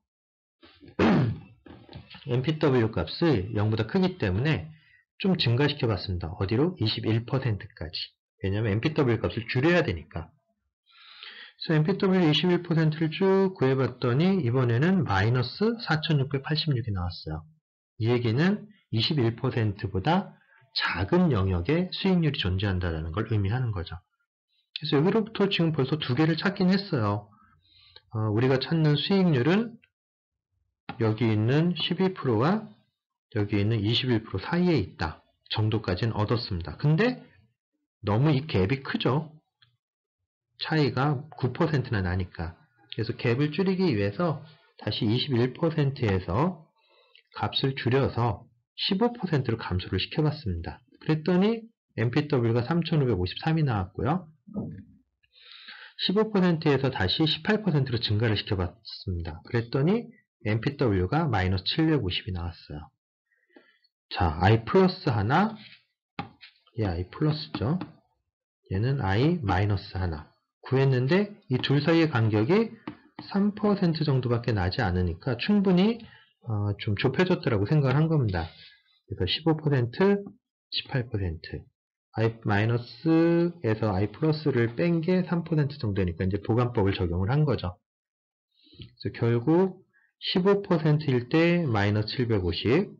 MPW 값을 0보다 크기 때문에 좀 증가시켜 봤습니다. 어디로? 21%까지. 왜냐하면 MPW 값을 줄여야 되니까. 그래서 MPW 21%를 쭉 구해봤더니 이번에는 마이너스 4,686이 나왔어요. 이 얘기는 21%보다 작은 영역에 수익률이 존재한다는 걸 의미하는 거죠. 그래서 여기로부터 지금 벌써 두 개를 찾긴 했어요. 우리가 찾는 수익률은 여기 있는 12%와 여기 있는 21% 사이에 있다 정도까지는 얻었습니다. 근데 너무 이 갭이 크죠. 차이가 9%나 나니까. 그래서 갭을 줄이기 위해서 다시 21%에서 값을 줄여서 15%로 감소를 시켜봤습니다. 그랬더니 MPW가 3553이 나왔고요. 15%에서 다시 18%로 증가를 시켜봤습니다. 그랬더니 MPW가 마이너스 750이 나왔어요. 자, I 플러스 하나, 얘 I 플러스죠. 얘는 I 마이너스 하나 구했는데 이 둘 사이의 간격이 3% 정도밖에 나지 않으니까 충분히 좀 좁혀졌더라고 생각을 한 겁니다. 그래서 15%, 18%, I 마이너스에서 I 플러스를 뺀 게 3% 정도니까 이제 보관법을 적용을 한 거죠. 그래서 결국 15%일 때 마이너스 750,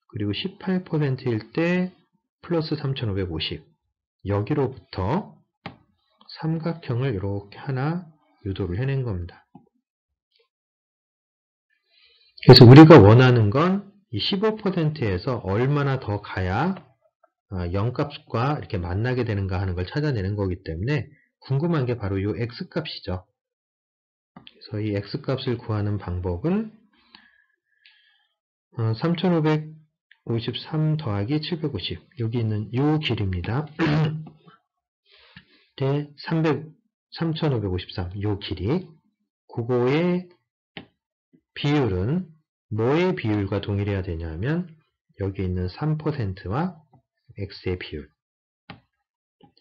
그리고 18%일 때 플러스 3550. 여기로부터 삼각형을 이렇게 하나 유도를 해낸 겁니다. 그래서 우리가 원하는 건 이 15%에서 얼마나 더 가야 0값과 이렇게 만나게 되는가 하는 걸 찾아내는 거기 때문에 궁금한 게 바로 이 x값이죠. 그래서 이 x값을 구하는 방법은 3553 더하기 750 여기 있는 이 길입니다. 대 3553 이 길이 그거의 비율은 뭐의 비율과 동일해야 되냐면 여기 있는 3%와 x의 비율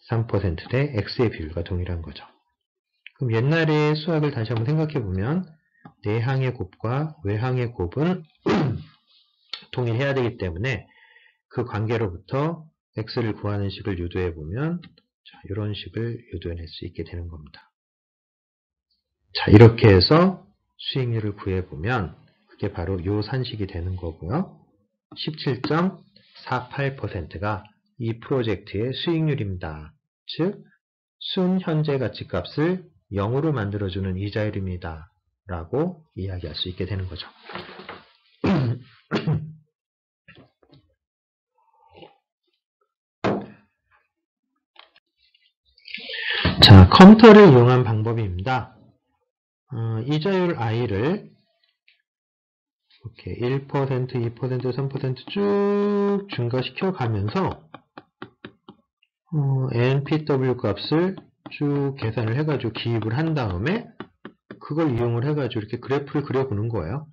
3% 대 x의 비율과 동일한 거죠. 그럼 옛날의 수학을 다시 한번 생각해 보면 내항의 곱과 외항의 곱은 동일해야 되기 때문에 그 관계로부터 x를 구하는 식을 유도해 보면 이런 식을 유도해낼 수 있게 되는 겁니다. 자, 이렇게 해서 수익률을 구해보면 그게 바로 이 산식이 되는 거고요. 17.48%가 이 프로젝트의 수익률입니다. 즉, 순 현재 가치값을 0으로 만들어주는 이자율입니다. 라고 이야기할 수 있게 되는 거죠. 자, 컴퓨터를 이용한 방법입니다. 이자율 i를 이렇게 1%, 2%, 3% 쭉 증가시켜 가면서 NPW 값을 쭉 계산을 해가지고 기입을 한 다음에 그걸 이용을 해가지고 이렇게 그래프를 그려보는 거예요.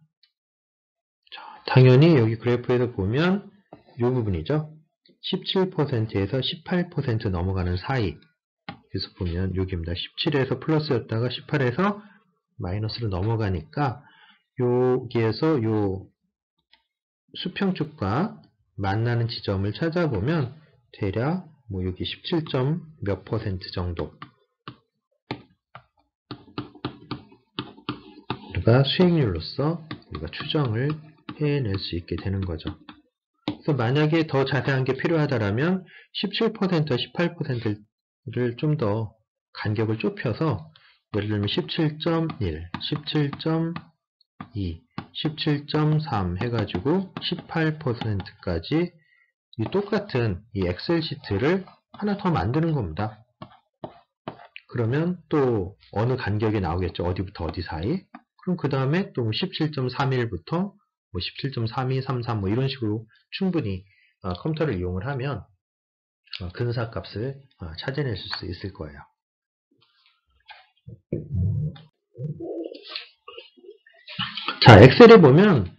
자, 당연히 여기 그래프에서 보면 이 부분이죠. 17%에서 18% 넘어가는 사이. 그래서 보면 여기입니다. 17에서 플러스였다가 18에서 마이너스로 넘어가니까 여기에서 요 수평축과 만나는 지점을 찾아보면 대략 뭐 여기 17점 몇 퍼센트 정도 우리가 수익률로서 우리가 추정을 해낼 수 있게 되는 거죠. 그래서 만약에 더 자세한 게 필요하다면 17%와 18%를 좀 더 간격을 좁혀서 예를 들면 17.1, 17.2, 17.3 해가지고 18%까지 이 똑같은 이 엑셀 시트를 하나 더 만드는 겁니다. 그러면 또 어느 간격이 나오겠죠. 어디부터 어디 사이. 그럼 그 다음에 또 17.31부터 뭐 17.32, 33 뭐 이런 식으로 충분히 컴퓨터를 이용을 하면 근사값을 찾아낼 수 있을 거예요. 자, 엑셀에 보면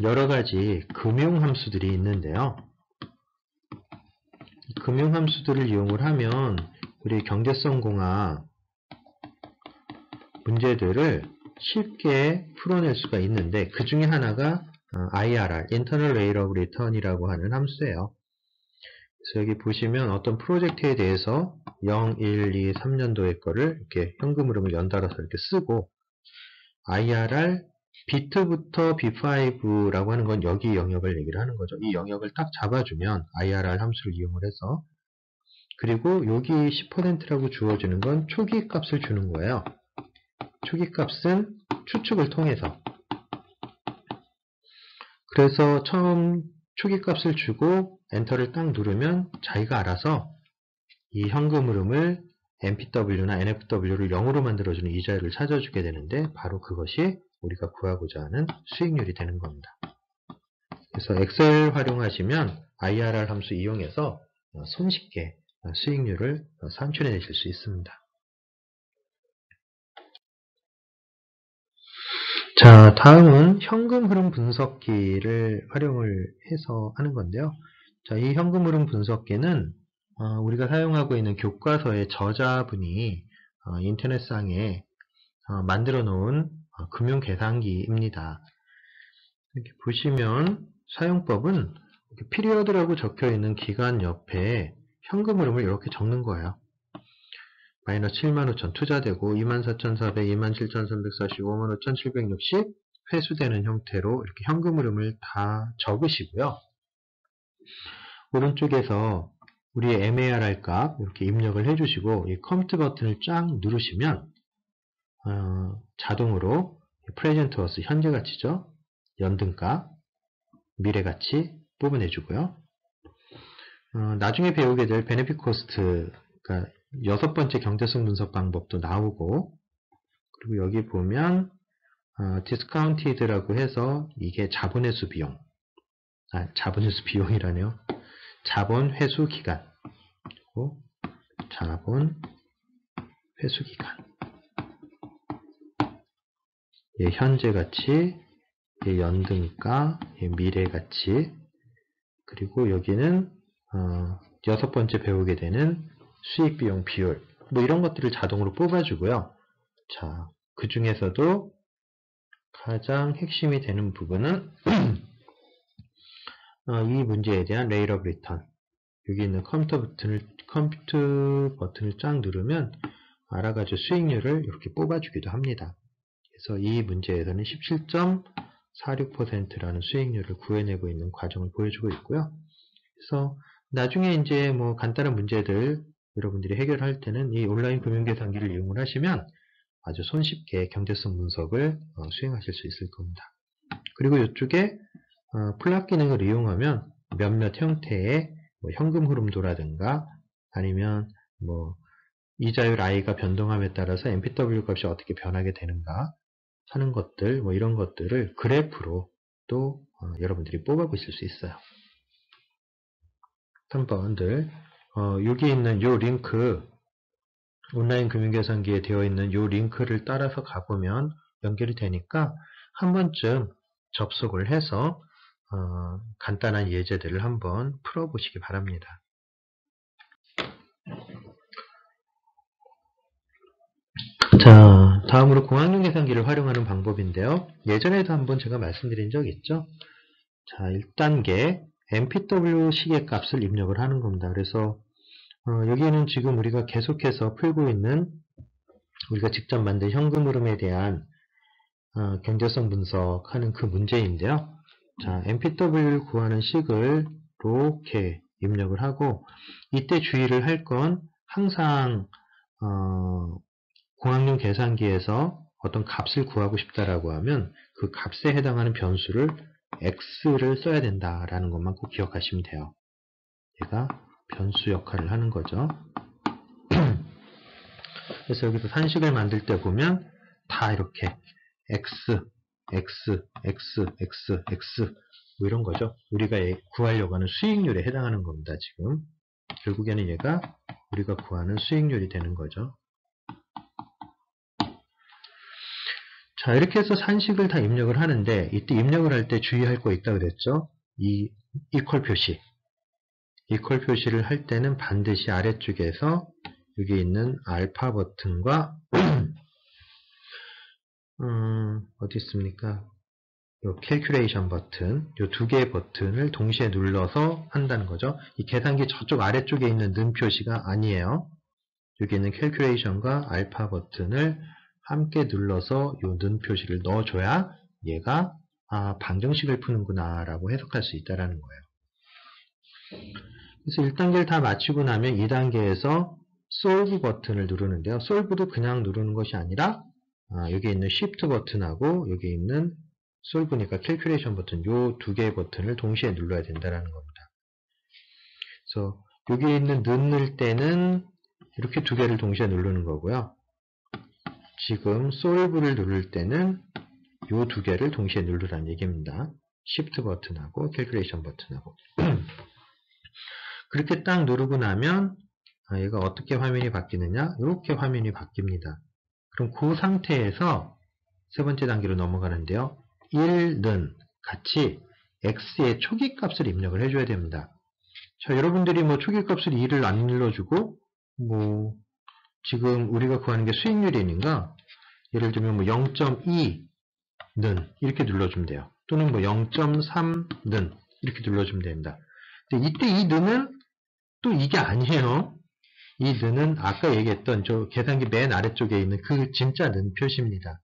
여러 가지 금융함수들이 있는데요. 금융함수들을 이용을 하면 우리 경제성공학 문제들을 쉽게 풀어낼 수가 있는데 그 중에 하나가 IRR, Internal Rate of Return이라고 하는 함수예요. 그래서 여기 보시면 어떤 프로젝트에 대해서 0, 1, 2, 3년도의 거를 이렇게 현금 흐름을 연달아서 이렇게 쓰고 IRR 비트부터 B5라고 하는 건 여기 영역을 얘기를 하는 거죠. 이 영역을 딱 잡아주면 IRR 함수를 이용을 해서, 그리고 여기 10%라고 주어지는 건 초기 값을 주는 거예요. 초기 값은 추측을 통해서. 그래서 처음 초기 값을 주고 엔터를 딱 누르면 자기가 알아서 이 현금 흐름을 NPW나 NFW를 0으로 만들어주는 이자율을 찾아주게 되는데, 바로 그것이 우리가 구하고자 하는 수익률이 되는 겁니다. 그래서 엑셀 활용하시면 IRR 함수 이용해서 손쉽게 수익률을 산출해 내실 수 있습니다. 자, 다음은 현금 흐름 분석기를 활용을 해서 하는 건데요. 자, 이 현금 흐름 분석기는 우리가 사용하고 있는 교과서의 저자분이 인터넷상에 만들어 놓은 금융 계산기입니다. 이렇게 보시면 사용법은 이렇게 피리어드라고 적혀 있는 기간 옆에 현금 흐름을 이렇게 적는 거예요. 마이너스 75,000 투자되고 24,400, 27,340, 55,760 회수되는 형태로 이렇게 현금 흐름을 다 적으시고요. 오른쪽에서 우리의 MARR 값 이렇게 입력을 해주시고 이 컴퓨터 버튼을 쫙 누르시면 자동으로 프레젠트 워스 현재 가치죠. 연등값, 미래 가치 뽑아내주고요. 나중에 배우게 될 베네핏 코스트, 그러니까 6번째 경제성 분석 방법도 나오고, 그리고 여기 보면 디스카운티드라고 해서 이게 자본회수 비용, 자본회수 비용이라네요. 자본 회수 기간, 그리고 자본 회수 기간, 예, 현재 가치, 예, 연등가, 예, 미래 가치, 그리고 여기는 6번째 배우게 되는 수익 비용 비율, 뭐 이런 것들을 자동으로 뽑아주고요. 자, 그 중에서도 가장 핵심이 되는 부분은 이 문제에 대한 레이트 오브 리턴. 여기 있는 컴퓨터 버튼을 쫙 누르면 알아가지고 수익률을 이렇게 뽑아주기도 합니다. 그래서 이 문제에서는 17.46%라는 수익률을 구해내고 있는 과정을 보여주고 있고요. 그래서 나중에 이제 뭐 간단한 문제들 여러분들이 해결할 때는 이 온라인 금융계산기를 이용을 하시면 아주 손쉽게 경제성 분석을 수행하실 수 있을 겁니다. 그리고 이쪽에 플랫 기능을 이용하면 몇몇 형태의 뭐 현금 흐름도라든가 아니면 뭐 이자율 i가 변동함에 따라서 NPW 값이 어떻게 변하게 되는가 하는 것들, 뭐 이런 것들을 그래프로 또 여러분들이 뽑아보실 수 있어요. 3번들 여기 있는 요 링크, 온라인 금융계산기에 되어 있는 요 링크를 따라서 가보면 연결이 되니까 한 번쯤 접속을 해서 간단한 예제들을 한번 풀어보시기 바랍니다. 자, 다음으로 공학용 계산기를 활용하는 방법인데요. 예전에도 한번 제가 말씀드린 적 있죠. 자, 1단계 NPW 시계 값을 입력을 하는 겁니다. 그래서 여기에는 지금 우리가 계속해서 풀고 있는 우리가 직접 만든 현금 흐름에 대한 경제성 분석하는 그 문제인데요. 자, NPW를 구하는 식을 이렇게 입력을 하고, 이때 주의를 할 건 항상 공학용 계산기에서 어떤 값을 구하고 싶다라고 하면 그 값에 해당하는 변수를 x를 써야 된다라는 것만 꼭 기억하시면 돼요. 얘가 변수 역할을 하는 거죠. 그래서 여기서 산식을 만들 때 보면 다 이렇게 x, x, x, x, x 뭐 이런 거죠. 우리가 구하려고 하는 수익률에 해당하는 겁니다. 지금 결국에는 얘가 우리가 구하는 수익률이 되는 거죠. 자, 이렇게 해서 산식을 다 입력을 하는데, 이때 입력을 할 때 주의할 거 있다 그랬죠? 이 이퀄 표시. 이퀄 표시를 할 때는 반드시 아래쪽에서 여기 있는 알파 버튼과 어디 있습니까? 요 캘큘레이션 버튼, 요 두 개의 버튼을 동시에 눌러서 한다는 거죠. 이 계산기 저쪽 아래쪽에 있는 는 표시가 아니에요. 여기 있는 캘큘레이션과 알파 버튼을 함께 눌러서 요 는 표시를 넣어줘야 얘가 방정식을 푸는구나 라고 해석할 수 있다는 거예요. 그래서 1단계를 다 마치고 나면 2단계에서 solve 버튼을 누르는데요. solve도 그냥 누르는 것이 아니라 여기 있는 shift 버튼하고 여기 있는 solve니까 calculation 버튼 요 두 개의 버튼을 동시에 눌러야 된다는 겁니다. 그래서 여기 있는 넣을 때는 이렇게 두 개를 동시에 누르는 거고요. 지금 solve를 누를 때는 요 두 개를 동시에 누르라는 얘기입니다. shift 버튼하고 calculation 버튼하고 그렇게 딱 누르고 나면 얘가 어떻게 화면이 바뀌느냐? 이렇게 화면이 바뀝니다. 그럼 그 상태에서 세 번째 단계로 넘어가는데요. 1는 같이 x의 초기값을 입력을 해줘야 됩니다. 자, 여러분들이 뭐 초기값을 2를 안 눌러주고 뭐 지금 우리가 구하는 게 수익률이니까 예를 들면 뭐 0.2는 이렇게 눌러주면 돼요. 또는 뭐 0.3는 이렇게 눌러주면 됩니다. 근데 이때 이 는은 또 이게 아니에요. 이 는은 아까 얘기했던 저 계산기 맨 아래쪽에 있는 그 진짜 는 표시입니다.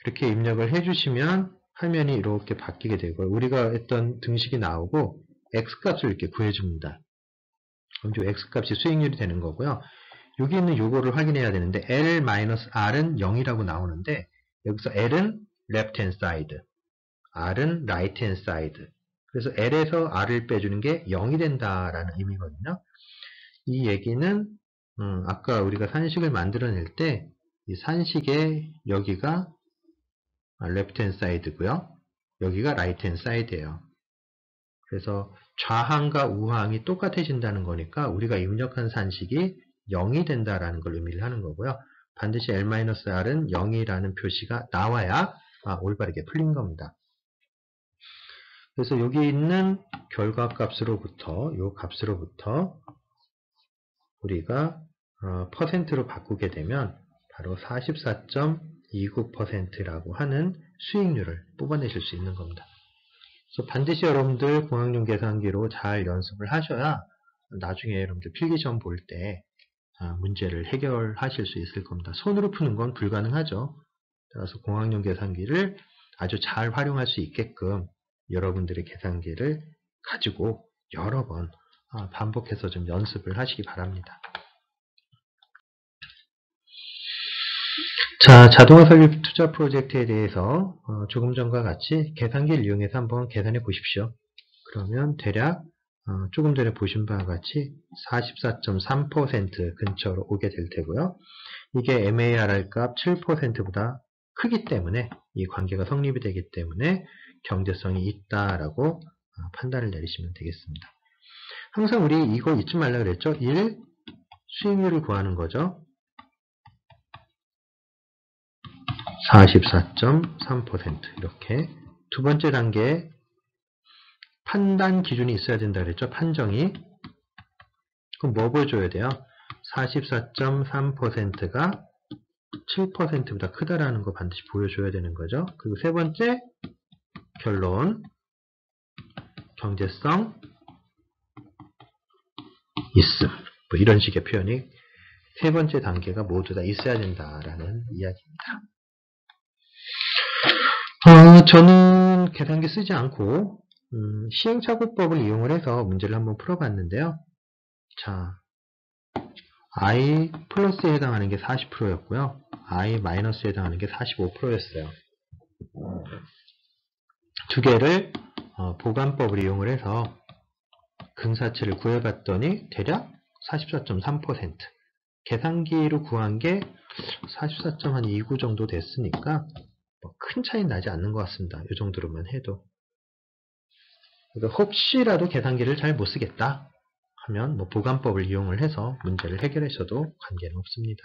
그렇게 입력을 해주시면 화면이 이렇게 바뀌게 되고 우리가 했던 등식이 나오고 x값을 이렇게 구해줍니다. 그럼 이 x값이 수익률이 되는 거고요. 여기 있는 요거를 확인해야 되는데 L-R은 0이라고 나오는데 여기서 L은 left hand side, R은 right hand side. 그래서 L에서 R을 빼주는 게 0이 된다라는 의미거든요. 이 얘기는 아까 우리가 산식을 만들어낼 때 이 산식의 여기가 left hand side고요. 여기가 right hand side예요. 그래서 좌항과 우항이 똑같아진다는 거니까 우리가 입력한 산식이 0이 된다라는 걸 의미를 하는 거고요. 반드시 L-R은 0이라는 표시가 나와야 올바르게 풀린 겁니다. 그래서 여기 있는 결과값으로부터 이 값으로부터 우리가 퍼센트로 바꾸게 되면 바로 44.29%라고 하는 수익률을 뽑아내실 수 있는 겁니다. 그래서 반드시 여러분들 공학용 계산기로 잘 연습을 하셔야 나중에 여러분들 필기시험 볼 때 문제를 해결하실 수 있을 겁니다. 손으로 푸는 건 불가능하죠. 따라서 공학용 계산기를 아주 잘 활용할 수 있게끔 여러분들의 계산기를 가지고 여러 번 반복해서 좀 연습을 하시기 바랍니다. 자, 자동화 설립 투자 프로젝트에 대해서 조금 전과 같이 계산기를 이용해서 한번 계산해 보십시오. 그러면 대략 조금 전에 보신 바와 같이 44.3% 근처로 오게 될 테고요. 이게 MARR 값 7%보다 크기 때문에 이 관계가 성립이 되기 때문에 경제성이 있다라고 판단을 내리시면 되겠습니다. 항상 우리 이거 잊지 말라 그랬죠? 1. 수익률을 구하는 거죠. 44.3% 이렇게 두 번째 단계 판단 기준이 있어야 된다 그랬죠. 판정이. 그럼 뭐 보여줘야 돼요? 44.3%가 7%보다 크다라는 거 반드시 보여줘야 되는 거죠. 그리고 세 번째 결론 경제성 있음. 뭐 이런 식의 표현이 세 번째 단계가 모두 다 있어야 된다라는 이야기입니다. 저는 계산기 쓰지 않고 시행착오법을 이용을 해서 문제를 한번 풀어봤는데요. 자, I 플러스에 해당하는 게 40%였고요. I 마이너스에 해당하는 게 45%였어요. 두 개를 보관법을 이용을 해서 근사치를 구해봤더니 대략 44.3%. 계산기로 구한 게 44.29 정도 됐으니까 큰 차이는 나지 않는 것 같습니다. 이 정도로만 해도. 그러니까 혹시라도 계산기를 잘 못 쓰겠다 하면 보관법을 이용을 해서 문제를 해결하셔도 관계는 없습니다.